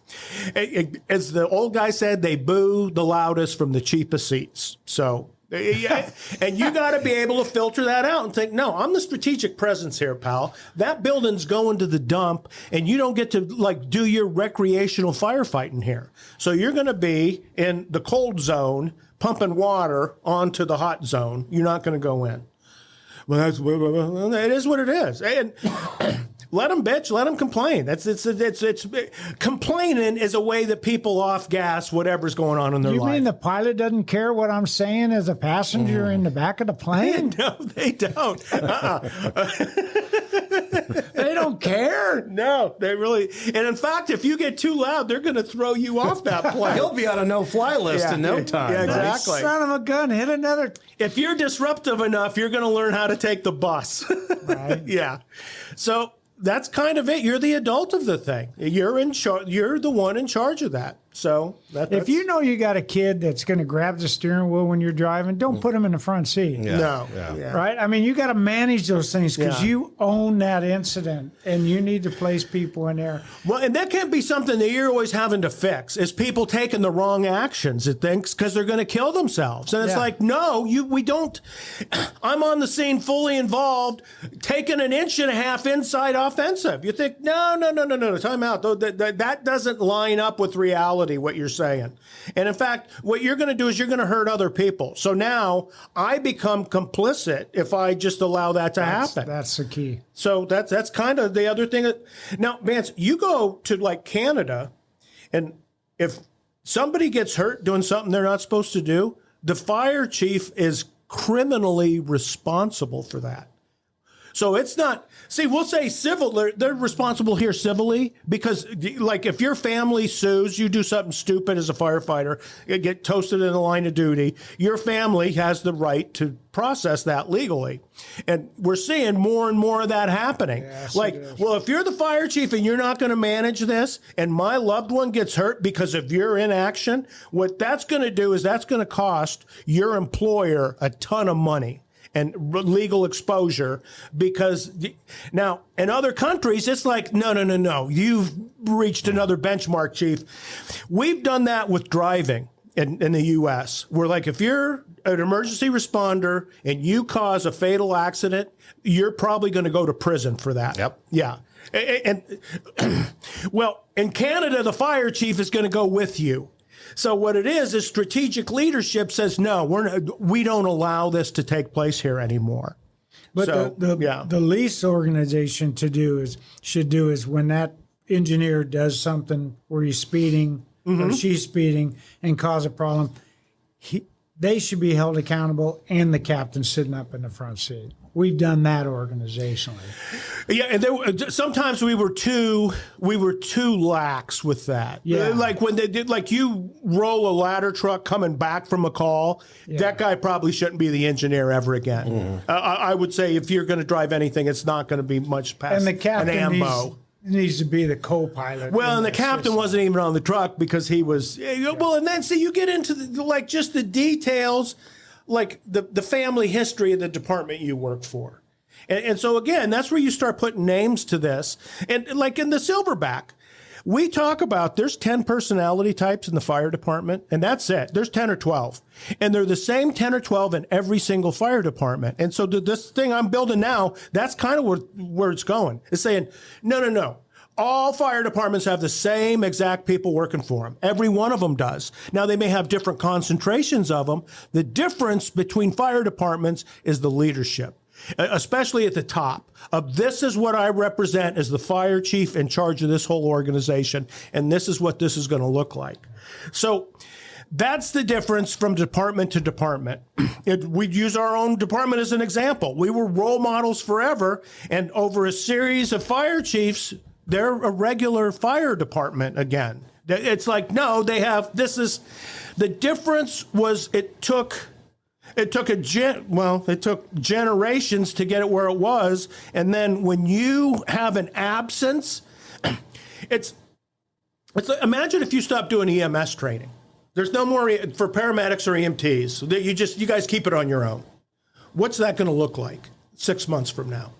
As the old guy said, they boo the loudest from the cheapest seats. So, and you got to be able to filter that out and think, no, I'm the strategic presence here, pal. That building's going to the dump, and you don't get to do your recreational firefighting here. So you're going to be in the cold zone, pumping water onto the hot zone. You're not going to go in. Well, it is what it is, and let them bitch, let them complain. It's complaining is a way that people off gas whatever's going on in their life. You mean the pilot doesn't care what I'm saying as a passenger in the back of the plane? No, they don't. They don't care. No, they really. And in fact, if you get too loud, they're going to throw you off that plane. He'll be on a no-fly list in no time. Yeah, exactly. Son of a gun, hit another. If you're disruptive enough, you're going to learn how to take the bus. Right. Yeah. So that's kind of it. You're the adult of the thing. You're in charge. You're the one in charge of that. So that's, if you know you got a kid that's going to grab the steering wheel when you're driving, don't put him in the front seat. Yeah. No. Yeah. Right? I mean, you got to manage those things because you own that incident and you need to place people in there. Well, and that can't be something that you're always having to fix is people taking the wrong actions, it thinks, because they're going to kill themselves. And it's like, no, we don't. I'm on the scene fully involved, taking an inch and a half inside offensive. You think, no, time out. That doesn't line up with reality. What you're saying. And in fact, what you're going to do is you're going to hurt other people. So now I become complicit if I just allow that to happen. That's the key. So that's kind of the other thing. Now, Vance, you go to Canada, and if somebody gets hurt doing something they're not supposed to do, the fire chief is criminally responsible for that. So it's not, we'll say civil, they're responsible here civilly because, if your family sues, you do something stupid as a firefighter, you get toasted in the line of duty, your family has the right to process that legally. And we're seeing more and more of that happening. Yes, well, if you're the fire chief and you're not going to manage this and my loved one gets hurt because of your inaction, what that's going to do is that's going to cost your employer a ton of money and legal exposure, because now in other countries, it's like, no, you've reached another benchmark, chief. We've done that with driving in the U.S., where if you're an emergency responder and you cause a fatal accident, you're probably going to go to prison for that. Yep. Yeah. And well, in Canada, the fire chief is going to go with you. So what it is strategic leadership says, no, we don't allow this to take place here anymore. But the least organization should do is when that engineer does something where he's speeding or she's speeding and cause a problem, they should be held accountable and the captain sitting up in the front seat. We've done that organizationally. Yeah, and sometimes we were too lax with that. Yeah, like when they did, you roll a ladder truck coming back from a call. Yeah. That guy probably shouldn't be the engineer ever again. I would say if you're going to drive anything, it's not going to be much past and the captain an AMBO. Needs to be the co-pilot. Well, and the captain wasn't even on the truck because he was. Well, and then you get into just the details. The family history of the department you work for. And so, again, that's where you start putting names to this. And in the Silverback, we talk about there's 10 personality types in the fire department, and that's it. There's 10 or 12. And they're the same 10 or 12 in every single fire department. And so this thing I'm building now, that's kind of where it's going. It's saying, no. All fire departments have the same exact people working for them. Every one of them does. Now, they may have different concentrations of them. The difference between fire departments is the leadership, especially at the top. This is what I represent as the fire chief in charge of this whole organization, and this is what this is going to look like. So that's the difference from department to department. We'd use our own department as an example. We were role models forever, and over a series of fire chiefs, they're a regular fire department again. It's like, no, they have, this is, the difference was it took generations to get it where it was. And then when you have an absence, it's like, imagine if you stopped doing EMS training. There's no more for paramedics or EMTs. You guys keep it on your own. What's that going to look like 6 months from now?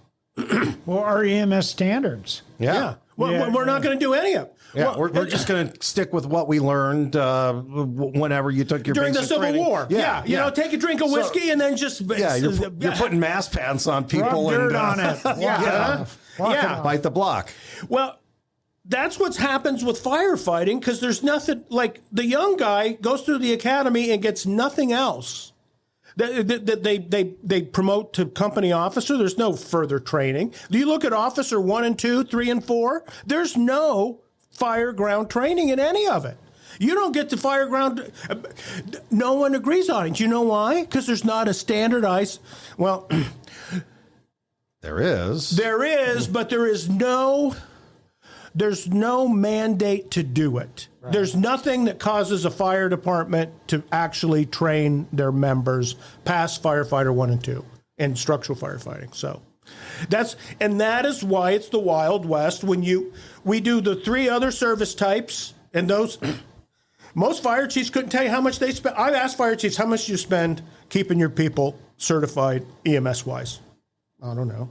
Well, our EMS standards. Yeah. Well, we're not going to do any of it. Yeah, we're just going to stick with what we learned whenever you took your during the basic Civil training. War. Yeah, you know, take a drink of whiskey and then just you're putting mask pants on people Rub and dirt on it. Yeah. bite the block. Well, that's what happens with firefighting, because there's nothing, like, the young guy goes through the academy and gets nothing else. They promote to company officer. There's no further training. Do you look at officer 1 and 2, 3 and 4? There's no fire ground training in any of it. You don't get to fire ground. No one agrees on it. Do you know why? Because there's not a standardized. Well, there is, but there's no mandate to do it. Right. There's nothing that causes a fire department to actually train their members past firefighter 1 and 2 in structural firefighting. So that is why it's the Wild West. When we do the 3 other service types, and those most fire chiefs couldn't tell you how much they spend. I've asked fire chiefs, how much do you spend keeping your people certified EMS wise? I don't know.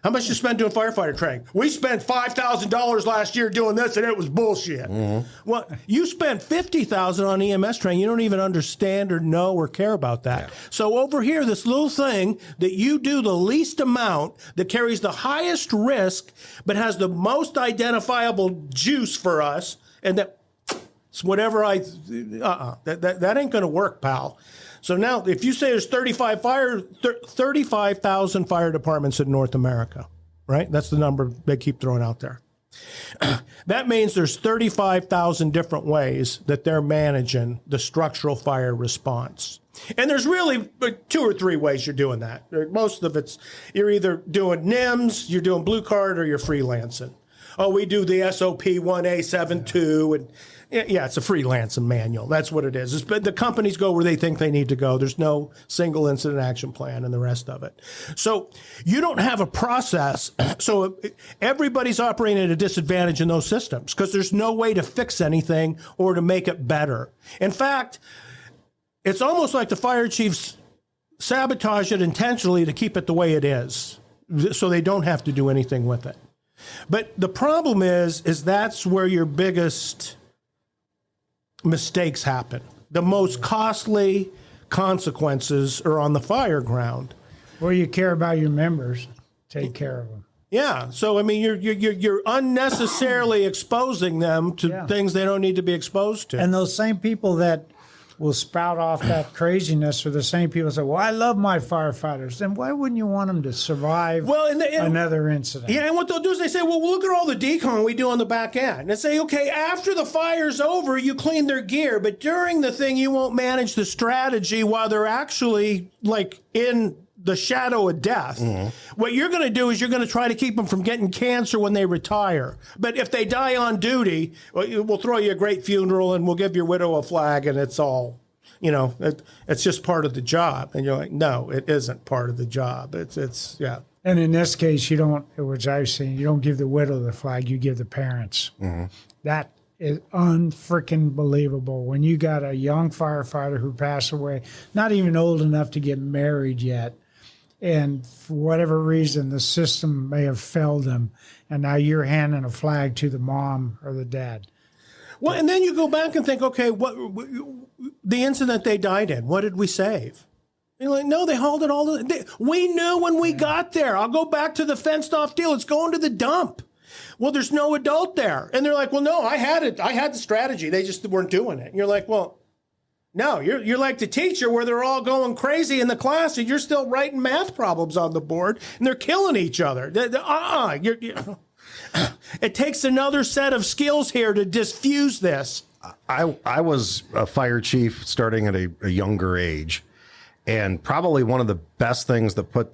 How much you spend doing firefighter training? We spent $5,000 last year doing this, and it was bullshit. Mm-hmm. Well, you spent $50,000 on EMS training. You don't even understand or know or care about that. Yeah. So over here, this little thing that you do the least amount, that carries the highest risk, but has the most identifiable juice for us, and that's whatever that ain't going to work, pal. So now, if you say there's 35,000 fire departments in North America, right? That's the number they keep throwing out there. That means there's 35,000 different ways that they're managing the structural fire response. And there's really 2 or 3 ways you're doing that. Most of it's, you're either doing NIMS, you're doing blue card, or you're freelancing. Oh, we do the SOP 1A72, and yeah, it's a freelancing manual. That's what it is. The companies go where they think they need to go. There's no single incident action plan and the rest of it. So you don't have a process. So everybody's operating at a disadvantage in those systems because there's no way to fix anything or to make it better. In fact, it's almost like the fire chiefs sabotage it intentionally to keep it the way it is so they don't have to do anything with it. But the problem is that's where your biggest mistakes happen. The most costly consequences are on the fire ground. Well, you care about your members, take care of them. Yeah. So I mean, you're unnecessarily exposing them to things they don't need to be exposed to. And those same people that will spout off that craziness are the same people that say, well, I love my firefighters. Then why wouldn't you want them to survive another incident? Yeah, and what they'll do is they say, well, look at all the decon we do on the back end. And they say, okay, after the fire's over, you clean their gear, but during the thing, you won't manage the strategy while they're actually like in the shadow of death. Mm-hmm. What you're going to do is you're going to try to keep them from getting cancer when they retire. But if they die on duty, we'll throw you a great funeral and we'll give your widow a flag, and it's all, it's just part of the job. And you're like, no, it isn't part of the job. It's. And in this case, you don't, which I've seen, you don't give the widow the flag, you give the parents. Mm-hmm. That is unfreaking believable. When you got a young firefighter who passed away, not even old enough to get married yet, and for whatever reason, the system may have failed them, and now you're handing a flag to the mom or the dad. Well, and then you go back and think, okay, what the incident they died in, what did we save? You're like, no, they hauled it all. We knew when we got there. I'll go back to the fenced-off deal. It's going to the dump. Well, there's no adult there. And they're like, well, no, I had it. I had the strategy. They just weren't doing it. And you're like, well, no, you're like the teacher where they're all going crazy in the class and you're still writing math problems on the board and they're killing each other. It takes another set of skills here to diffuse this. I was a fire chief starting at a younger age, and probably one of the best things that put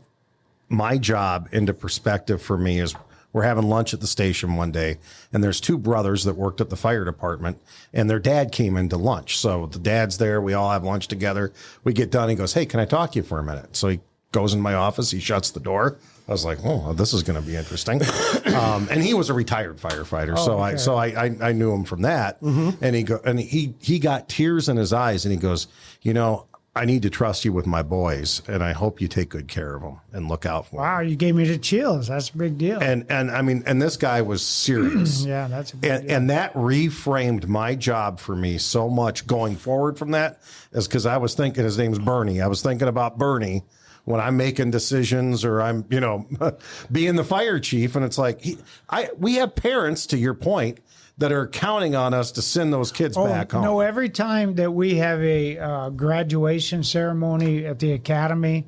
my job into perspective for me is we're having lunch at the station one day, and there's two brothers that worked at the fire department, and their dad came into lunch. So the dad's there. We all have lunch together. We get done. He goes, "Hey, can I talk to you for a minute?" So he goes in my office. He shuts the door. I was like, "Oh, this is going to be interesting." And he was a retired firefighter, so I knew him from that. And he got tears in his eyes, and he goes, "You know, I need to trust you with my boys, and I hope you take good care of them and look out for them." Wow, you gave me the chills. That's a big deal. And I mean, and this guy was serious. Yeah, that's a big deal. And that reframed my job for me so much going forward from that, is because I was thinking, his name's Bernie. I was thinking about Bernie when I'm making decisions, or I'm, being the fire chief. And it's like, we have parents, to your point, that are counting on us to send those kids back home. No, every time that we have a graduation ceremony at the academy,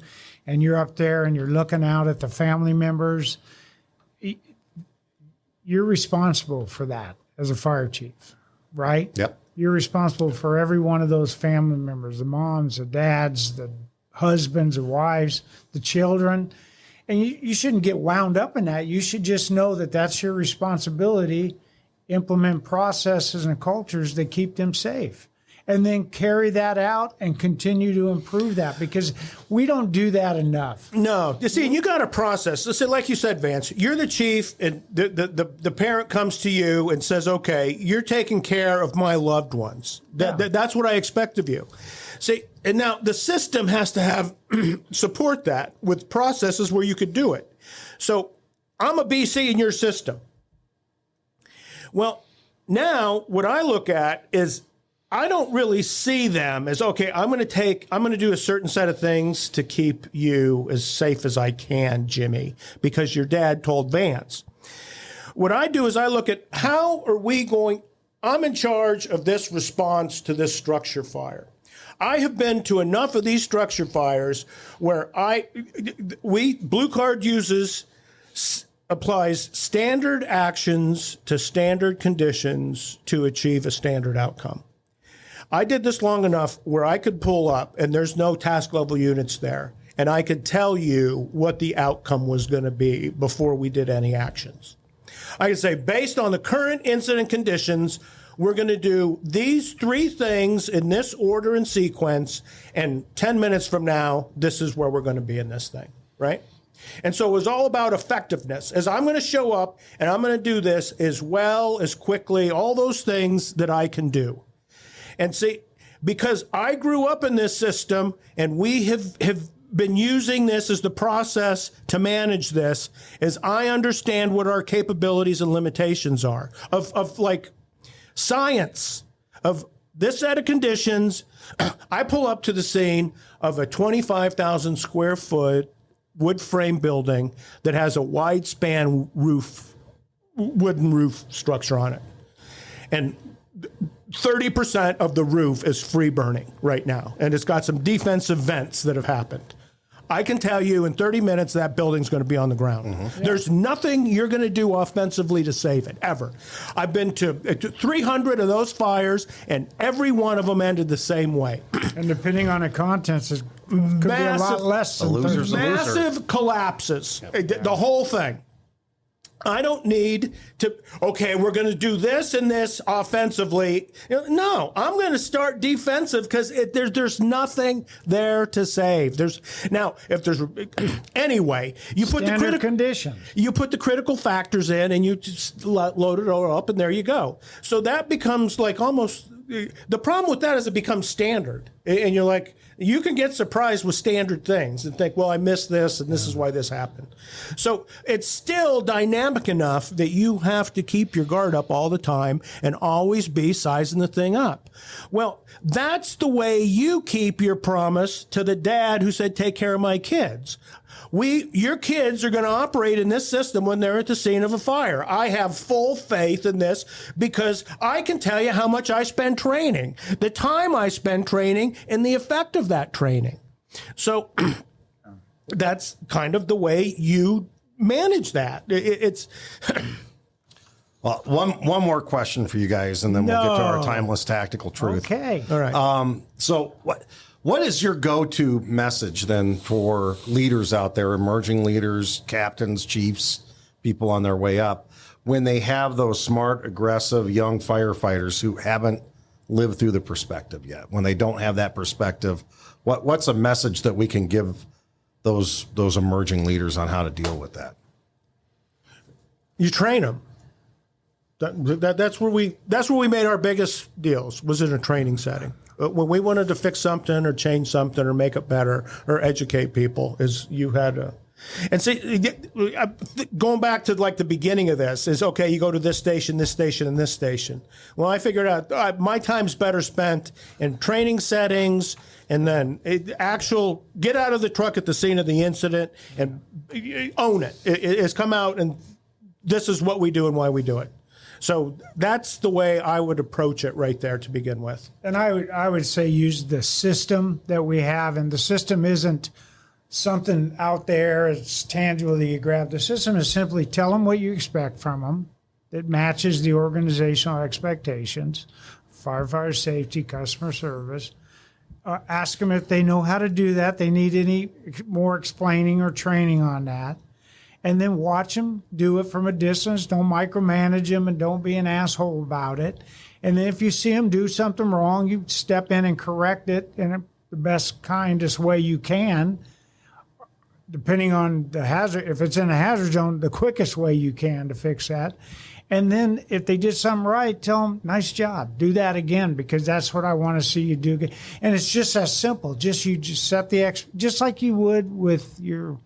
and you're up there and you're looking out at the family members, you're responsible for that as a fire chief, right? Yep. You're responsible for every one of those family members, the moms, the dads, the husbands, the wives, the children. And you shouldn't get wound up in that. You should just know that that's your responsibility. Implement processes and cultures that keep them safe, and then carry that out and continue to improve that, because we don't do that enough. No, you see, and you got a process. Listen, like you said, Vance, you're the chief, and the parent comes to you and says, "Okay, you're taking care of my loved ones. That's what I expect of you." See, and now the system has to have support that with processes where you could do it. So I'm a BC in your system. Well, now what I look at is, I don't really see them as, okay, I'm going to do a certain set of things to keep you as safe as I can, Jimmy, because your dad told Vance. What I do is I look at, how are we going, I'm in charge of this response to this structure fire. I have been to enough of these structure fires where Blue Card applies standard actions to standard conditions to achieve a standard outcome. I did this long enough where I could pull up, and there's no task level units there, and I could tell you what the outcome was going to be before we did any actions. I could say, based on the current incident conditions, we're going to do these three things in this order and sequence, and 10 minutes from now, this is where we're going to be in this thing, right? And so it was all about effectiveness, as I'm going to show up and I'm going to do this as well, as quickly, all those things that I can do. And see, because I grew up in this system, and we have been using this as the process to manage this, as I understand what our capabilities and limitations are of like science of this set of conditions. I pull up to the scene of a 25,000 square foot wood frame building that has a wide span roof, wooden roof structure on it. And 30% of the roof is free burning right now. And it's got some defensive vents that have happened. I can tell you in 30 minutes that building's going to be on the ground. Mm-hmm. There's nothing you're going to do offensively to save it, ever. I've been to 300 of those fires, and every one of them ended the same way. And depending on the contents, it could be a lot less than massive collapses, the whole thing. I don't need to, okay, we're going to do this and this offensively. No, I'm going to start defensive, because there's nothing there to save. Anyway, you put the critical conditions. You put the critical factors in, and you just load it all up, and there you go. So that becomes like almost, the problem with that is it becomes standard. And you're like, you can get surprised with standard things and think, well, I missed this, and this is why this happened. So it's still dynamic enough that you have to keep your guard up all the time and always be sizing the thing up. Well, that's the way you keep your promise to the dad who said, take care of my kids. Your kids are going to operate in this system when they're at the scene of a fire. I have full faith in this, because I can tell you how much I spend training, the time I spend training, and the effect of that training. So that's kind of the way you manage that. It's well, one more question for you guys, and then we'll get to our timeless tactical truth. Okay. All right. So what is your go-to message then for leaders out there, emerging leaders, captains, chiefs, people on their way up, when they have those smart, aggressive young firefighters who haven't lived through the perspective yet, when they don't have that perspective, what's a message that we can give those emerging leaders on how to deal with that? You train them. That's where we made our biggest deals, was in a training setting. When we wanted to fix something or change something or make it better or educate people, is you had to. And see, going back to like the beginning of this is, okay, you go to this station, and this station. Well, I figured out my time's better spent in training settings, and then actual get out of the truck at the scene of the incident and own it. It's come out, and this is what we do and why we do it. So that's the way I would approach it right there to begin with. And I would say use the system that we have, and the system isn't something out there, it's tangible that you grab. The system is simply tell them what you expect from them that matches the organizational expectations, firefighter safety, customer service. Ask them if they know how to do that, they need any more explaining or training on that. And then watch them do it from a distance. Don't micromanage them and don't be an asshole about it. And then if you see them do something wrong, you step in and correct it in the best, kindest way you can, depending on the hazard. If it's in a hazard zone, the quickest way you can to fix that. And then if they did something right, tell them, nice job. Do that again, because that's what I want to see you do. And it's just as simple. You just set just like you would with your...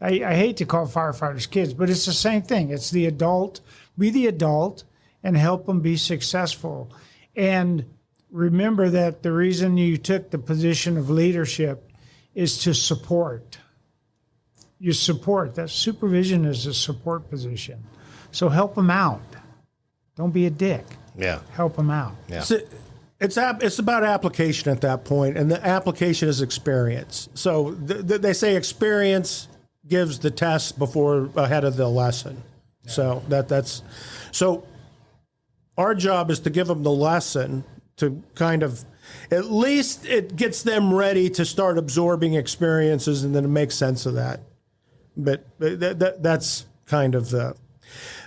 I hate to call firefighters kids, but it's the same thing. It's the adult. Be the adult and help them be successful. And remember that the reason you took the position of leadership is to support. You support. That supervision is a support position. So help them out. Don't be a dick. Yeah. Help them out. Yeah. It's about application at that point, and the application is experience. So they say experience gives the test ahead of the lesson. Yeah. So so our job is to give them the lesson to kind of, at least it gets them ready to start absorbing experiences, and then it makes sense of that. But that's kind of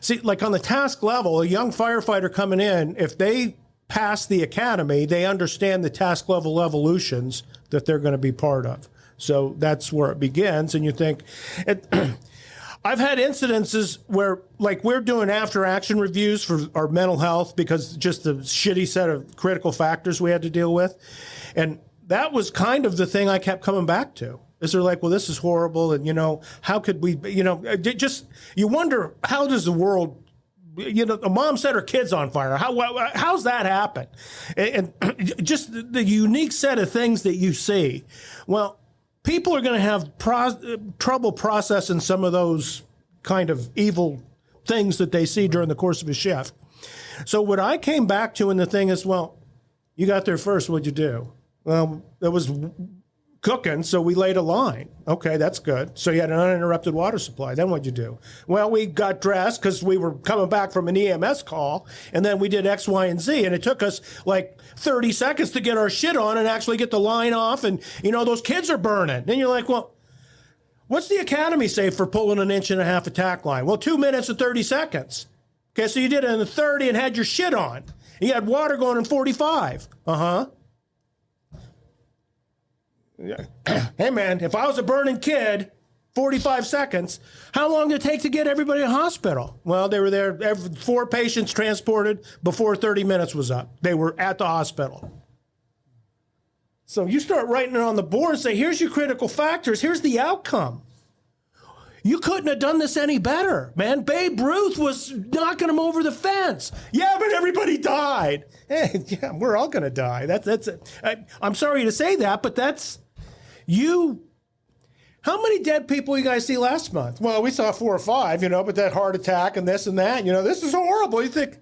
see, like on the task level, a young firefighter coming in, if they pass the academy, they understand the task level evolutions that they're going to be part of. So that's where it begins. And you think, I've had incidences where, like, we're doing after action reviews for our mental health because just the shitty set of critical factors we had to deal with. And that was kind of the thing I kept coming back to. Is they're like, well, this is horrible. And, how could we, you wonder, how does the world, a mom set her kids on fire. How's that happen? And just the unique set of things that you see. Well, people are going to have trouble processing some of those kind of evil things that they see during the course of a shift. So what I came back to in the thing is, well, you got there first. What'd you do? Well, it was cooking, so we laid a line. Okay, that's good. So you had an uninterrupted water supply. Then what'd you do? Well, we got dressed because we were coming back from an EMS call, and then we did X, Y, and Z, and it took us like 30 seconds to get our shit on and actually get the line off, and, those kids are burning. Then you're like, well, what's the academy say for pulling an 1.5 inch attack line? Well, 2 minutes and 30 seconds. Okay, so you did it in 30 and had your shit on. And you had water going in 45. Uh-huh. Hey, man, if I was a burning kid, 45 seconds, how long did it take to get everybody to the hospital? Well, they were there, 4 patients transported before 30 minutes was up. They were at the hospital. So you start writing it on the board and say, here's your critical factors, here's the outcome. You couldn't have done this any better, man. Babe Ruth was knocking him over the fence. Yeah, but everybody died. Hey, yeah, we're all going to die. That's it. I'm sorry to say that, but that's you. How many dead people you guys see last month? Well, we saw 4 or 5, but that heart attack and this and that, this is horrible. You think,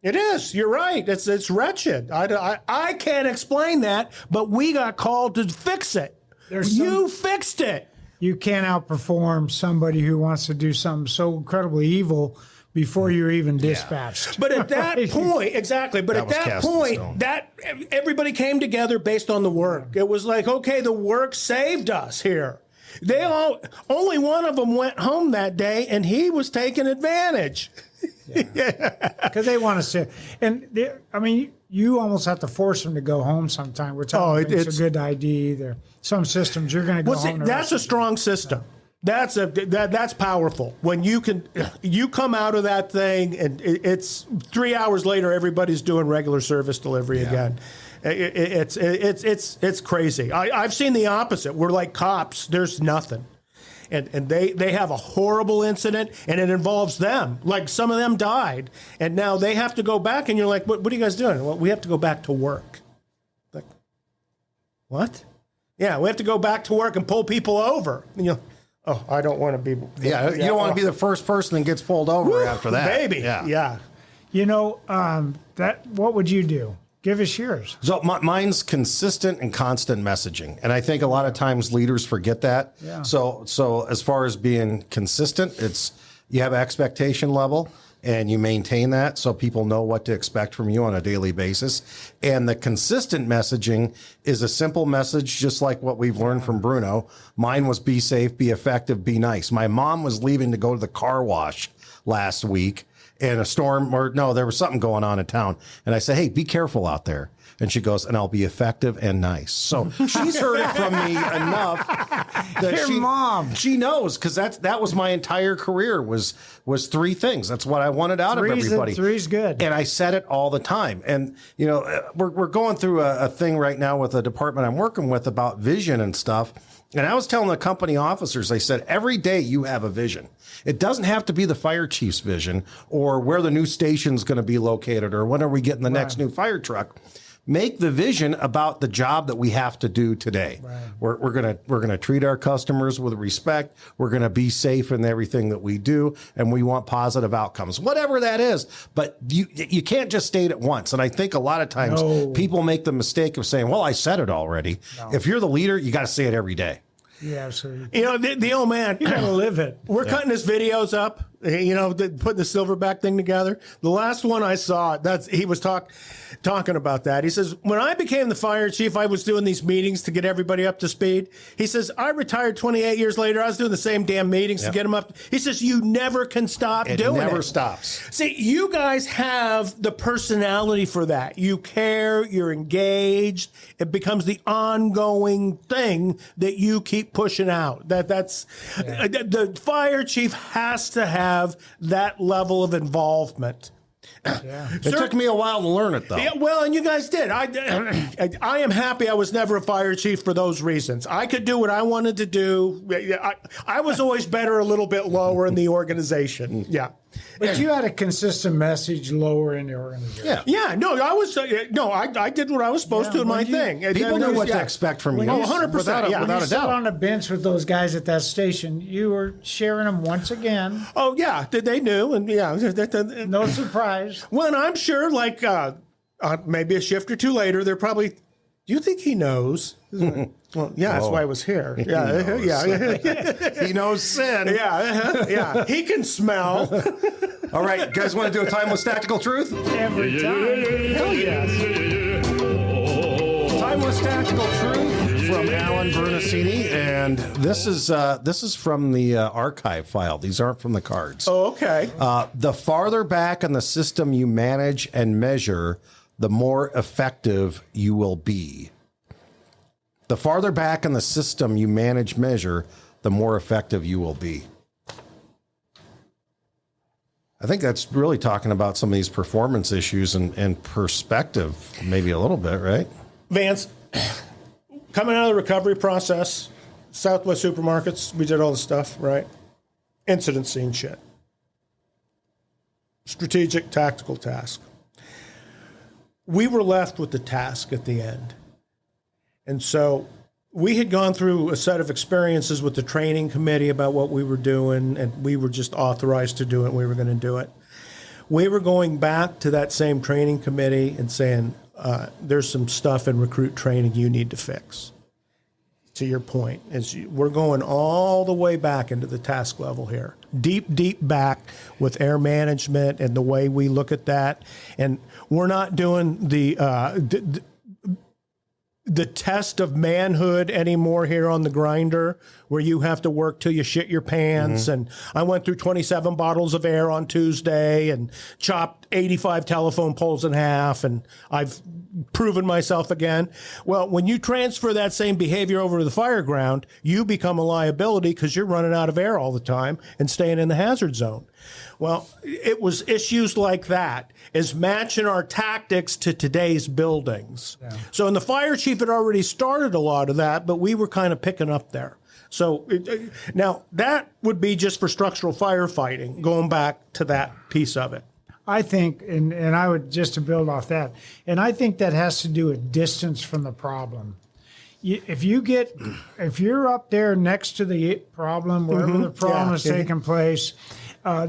it is. You're right. It's wretched. I can't explain that, but we got called to fix it. You fixed it. You can't outperform somebody who wants to do something so incredibly evil before you're even dispatched. But at that point, exactly. But at that point, that everybody came together based on the work. It was like, okay, the work saved us here. Only one of them went home that day, and he was taking advantage. Because they want to sit. And you almost have to force them to go home sometime, which I don't think is a good idea either. Some systems you're going to go home. That's a strong system. That's powerful. When you come out of that thing, and it's 3 hours later, everybody's doing regular service delivery again. It's crazy. I've seen the opposite. We're like cops. There's nothing. And they have a horrible incident, and it involves them. Like, some of them died, and now they have to go back, and you're like, what are you guys doing? Well, we have to go back to work. Like, what? Yeah, we have to go back to work and pull people over. And you're, I don't want to be. You don't want to be the first person that gets pulled over after that. Baby. Yeah. What would you do? Give us yours. So mine's consistent and constant messaging. And I think a lot of times leaders forget that. Yeah. So as far as being consistent, it's you have an expectation level and you maintain that so people know what to expect from you on a daily basis. And the consistent messaging is a simple message, just like what we've learned from Bruno. Mine was be safe, be effective, be nice. My mom was leaving to go to the car wash last week. And there was something going on in town. And I said, hey, be careful out there. And she goes, and I'll be effective and nice. So she's heard it from me enough that mom. She knows, because that was my entire career was three things. That's what I wanted out of everybody. Three's good. And I said it all the time. And, we're going through a thing right now with a department I'm working with about vision and stuff. And I was telling the company officers, I said, every day you have a vision. It doesn't have to be the fire chief's vision or where the new station's going to be located or when are we getting the next new fire truck. Make the vision about the job that we have to do today. Right. We're gonna treat our customers with respect. We're gonna be safe in everything that we do, and we want positive outcomes, whatever that is. But you can't just state it once. And I think a lot of times people make the mistake of saying, "Well, I said it already." No. If you're the leader, you got to say it every day. Yeah, absolutely. The old man, you gotta live it. We're cutting his videos up, putting the Silverback thing together. The last one I saw, he was talking about that. He says, when I became the fire chief, I was doing these meetings to get everybody up to speed. He says, I retired 28 years later. I was doing the same damn meetings to get them up. He says, you never can stop doing it. It never stops. See, you guys have the personality for that. You care, you're engaged. It becomes the ongoing thing that you keep pushing out. The fire chief has to have that level of involvement. Yeah. It took me a while to learn it, though. Yeah, well, and you guys did. I am happy I was never a fire chief for those reasons. I could do what I wanted to do. I was always better a little bit lower in the organization. Yeah. But you had a consistent message lower in the organization. Yeah. No, I did what I was supposed to in my thing. People knew what to expect from you. 100%. Without a doubt. On the bench with those guys at that station, you were sharing them once again. Oh, yeah. They knew. And no surprise. Well, I'm sure, maybe a shift or two later, they're probably, do you think he knows? Well, yeah, that's why I was here. Yeah. He knows sin. Yeah. He can smell. All right, you guys want to do a timeless tactical truth? Every time. Hell yes. Timeless tactical truth from Alan Brunacini, and this is from the archive file. These aren't from the cards. Oh, okay. The farther back in the system you manage and measure, the more effective you will be. The farther back in the system you measure, the more effective you will be. I think that's really talking about some of these performance issues and perspective, maybe a little bit, right? Vance, coming out of the recovery process, Southwest Supermarkets, we did all the stuff, right? Incident scene shit. Strategic, tactical task. We were left with the task at the end. And so we had gone through a set of experiences with the training committee about what we were doing, and we were just authorized to do it. We were going to do it. We were going back to that same training committee and saying, there's some stuff in recruit training you need to fix. To your point, we're going all the way back into the task level here. Deep back with air management and the way we look at that. And we're not doing the test of manhood anymore here on the grinder, where you have to work till you shit your pants. And I went through 27 bottles of air on Tuesday and chopped 85 telephone poles in half, and I've proven myself again. Well, when you transfer that same behavior over to the fire ground, you become a liability because you're running out of air all the time and staying in the hazard zone. Well, it was issues like that is matching our tactics to today's buildings. Yeah. So, and the fire chief had already started a lot of that, but we were kind of picking up there. So now that would be just for structural firefighting, going back to that piece of it. I think, and I would just to build off that, and I think that has to do with distance from the problem. If you're up there next to the problem, wherever the problem is taking place,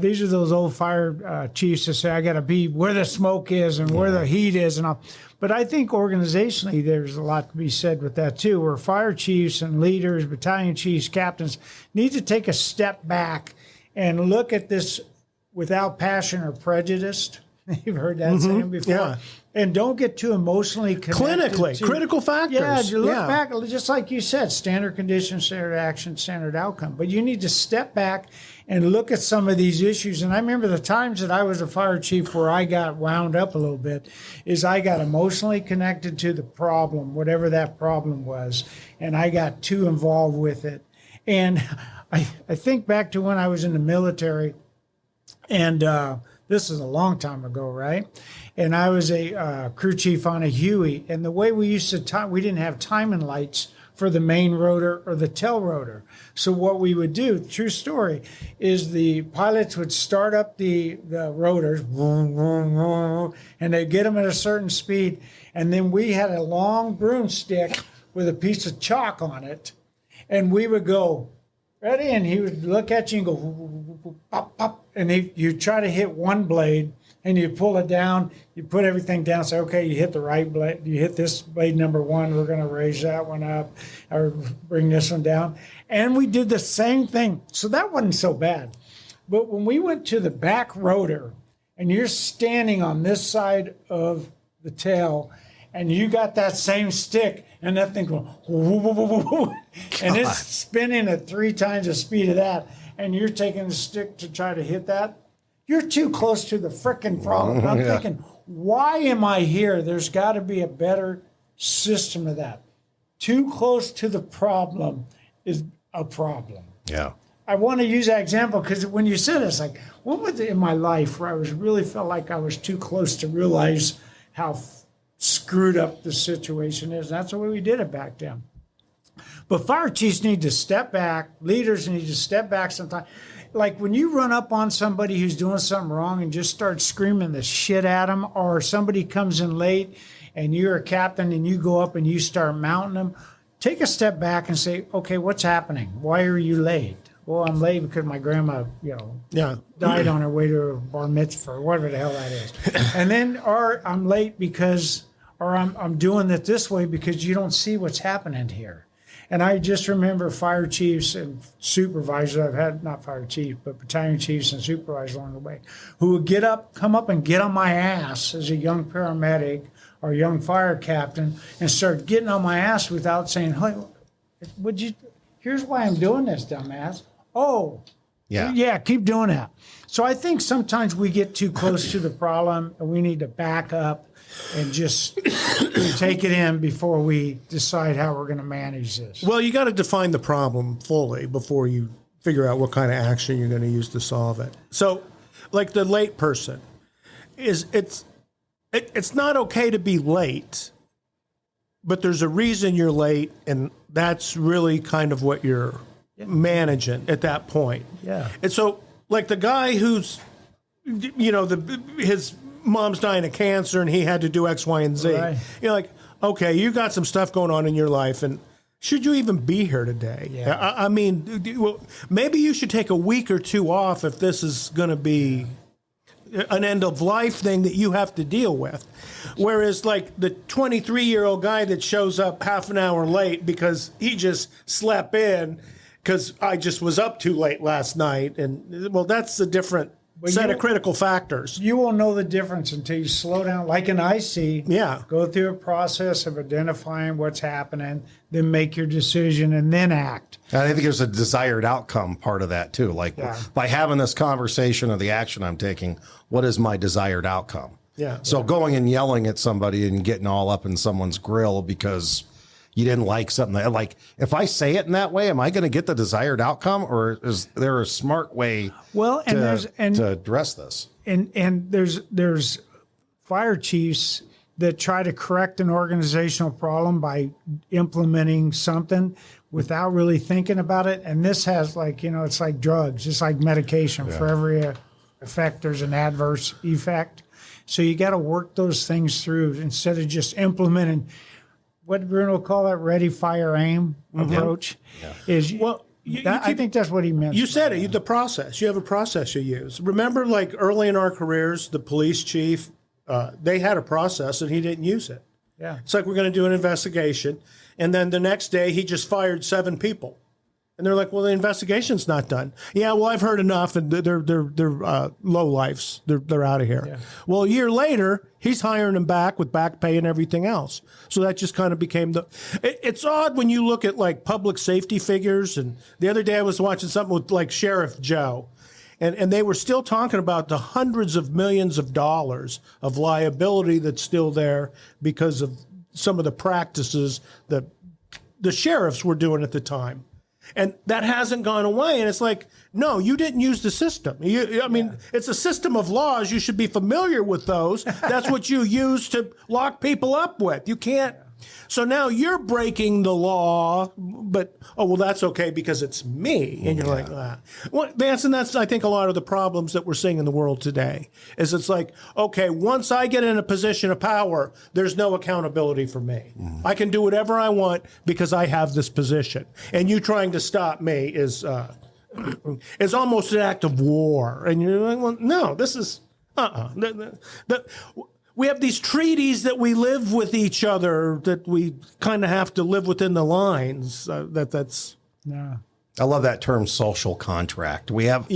these are those old fire chiefs that say, I got to be where the smoke is and where the heat is and all. But I think organizationally, there's a lot to be said with that too, where fire chiefs and leaders, battalion chiefs, captains need to take a step back and look at this without passion or prejudice. You've heard that saying before. Yeah. And don't get too emotionally connected. Clinically, critical factors. Yeah, you look back, just like you said, standard condition, standard action, standard outcome. But you need to step back and look at some of these issues. And I remember the times that I was a fire chief where I got wound up a little bit, is I got emotionally connected to the problem, whatever that problem was, and I got too involved with it. And I think back to when I was in the military, and this is a long time ago, right? And I was a crew chief on a Huey. And the way we used to time, we didn't have timing lights for the main rotor or the tail rotor. So what we would do, true story, is the pilots would start up the rotors, and they'd get them at a certain speed. And then we had a long broomstick with a piece of chalk on it. And we would go, ready? And he would look at you and go, pop, pop. And you try to hit one blade, and you pull it down, you put everything down, say, okay, you hit the right blade, you hit this blade number one, we're going to raise that one up, or bring this one down. And we did the same thing. So that wasn't so bad. But when we went to the back rotor, and you're standing on this side of the tail, and you got that same stick, and that thing going, and it's spinning at 3 times the speed of that, and you're taking the stick to try to hit that, you're too close to the frickin' problem. I'm thinking, why am I here? There's got to be a better system of that. Too close to the problem is a problem. Yeah. I want to use that example because when you said it, it's like, what was it in my life where I really felt like I was too close to realize how screwed up the situation is? That's the way we did it back then. But fire chiefs need to step back. Leaders need to step back sometimes. Like when you run up on somebody who's doing something wrong and just start screaming the shit at them, or somebody comes in late and you're a captain and you go up and you start mounting them, take a step back and say, okay, what's happening? Why are you late? Well, I'm late because my grandma, died on her way to a bar mitzvah or whatever the hell that is. And then, or I'm late because, or I'm doing it this way because you don't see what's happening here. And I just remember fire chiefs and supervisors I've had, not fire chiefs, but battalion chiefs and supervisors along the way, who would come up and get on my ass as a young paramedic or young fire captain and start getting on my ass without saying, hey, here's why I'm doing this, dumbass. Oh, yeah, keep doing that. So I think sometimes we get too close to the problem and we need to back up and just take it in before we decide how we're going to manage this. Well, you got to define the problem fully before you figure out what kind of action you're going to use to solve it. So, like the late person, it's not okay to be late, but there's a reason you're late, and that's really kind of what you're managing at that point. Yeah. And so, like the guy who's, his mom's dying of cancer and he had to do X, Y, and Z. Right. You're like, okay, you got some stuff going on in your life, and should you even be here today? Yeah. I mean, maybe you should take a week or two off if this is going to be an end of life thing that you have to deal with. Whereas like the 23-year-old guy that shows up half an hour late because he just slept in because I just was up too late last night. And well, that's a different set of critical factors. You won't know the difference until you slow down, like an IC. Yeah. Go through a process of identifying what's happening, then make your decision, and then act. I think there's a desired outcome part of that too. Like by having this conversation of the action I'm taking, what is my desired outcome? Yeah. So going and yelling at somebody and getting all up in someone's grill because you didn't like something, like if I say it in that way, am I going to get the desired outcome, or is there a smart way to address this? And there's fire chiefs that try to correct an organizational problem by implementing something without really thinking about it. And this has, like, it's like drugs. It's like medication. For every effect, there's an adverse effect. So you got to work those things through instead of just implementing what did Bruno call that, ready, fire, aim approach. I think that's what he meant. You said it, the process. You have a process you use. Remember, like early in our careers, the police chief, they had a process and he didn't use it. Yeah. It's like, we're going to do an investigation. And then the next day he just fired 7 people. And they're like, well, the investigation's not done. Yeah, well, I've heard enough, and they're low lifes. They're out of here. Yeah. Well, a year later, he's hiring them back with back pay and everything else. So that just kind of became it's odd when you look at like public safety figures. And the other day I was watching something with like Sheriff Joe, and they were still talking about the hundreds of millions of dollars of liability that's still there because of some of the practices that the sheriffs were doing at the time. And that hasn't gone away. And it's like, no, you didn't use the system. It's a system of laws. You should be familiar with those. That's what you use to lock people up with. You can't. So now you're breaking the law, but, that's okay because it's me. And you're like, Well, Vance, and that's, I think, a lot of the problems that we're seeing in the world today is it's like, okay, once I get in a position of power, there's no accountability for me. I can do whatever I want because I have this position. And you trying to stop me is almost an act of war. And you're like, well, no, this is, we have these treaties that we live with each other that we kind of have to live within the lines. That's. Yeah. I love that term, social contract. We have,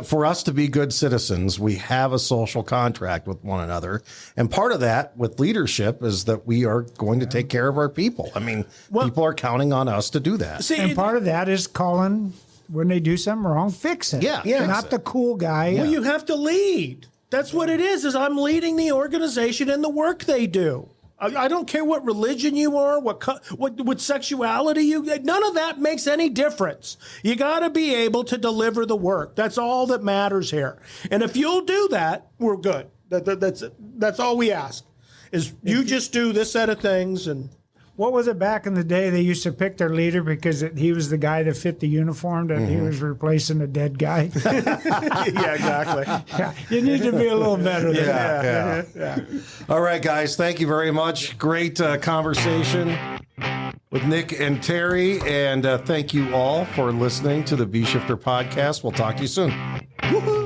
for us to be good citizens, we have a social contract with one another. And part of that with leadership is that we are going to take care of our people. I mean, people are counting on us to do that. And part of that is calling when they do something wrong, fix it. Yeah. Not the cool guy. Well, you have to lead. That's what it is I'm leading the organization in the work they do. I don't care what religion you are, what sexuality none of that makes any difference. You got to be able to deliver the work. That's all that matters here. And if you'll do that, we're good. That's all we ask is you just do this set of things. And what was it back in the day? They used to pick their leader because he was the guy that fit the uniform, that he was replacing a dead guy. Yeah, exactly. You need to be a little better than that. Yeah. All right, guys. Thank you very much. Great conversation with Nick and Terry. And thank you all for listening to the B Shifter podcast. We'll talk to you soon. Woo-hoo.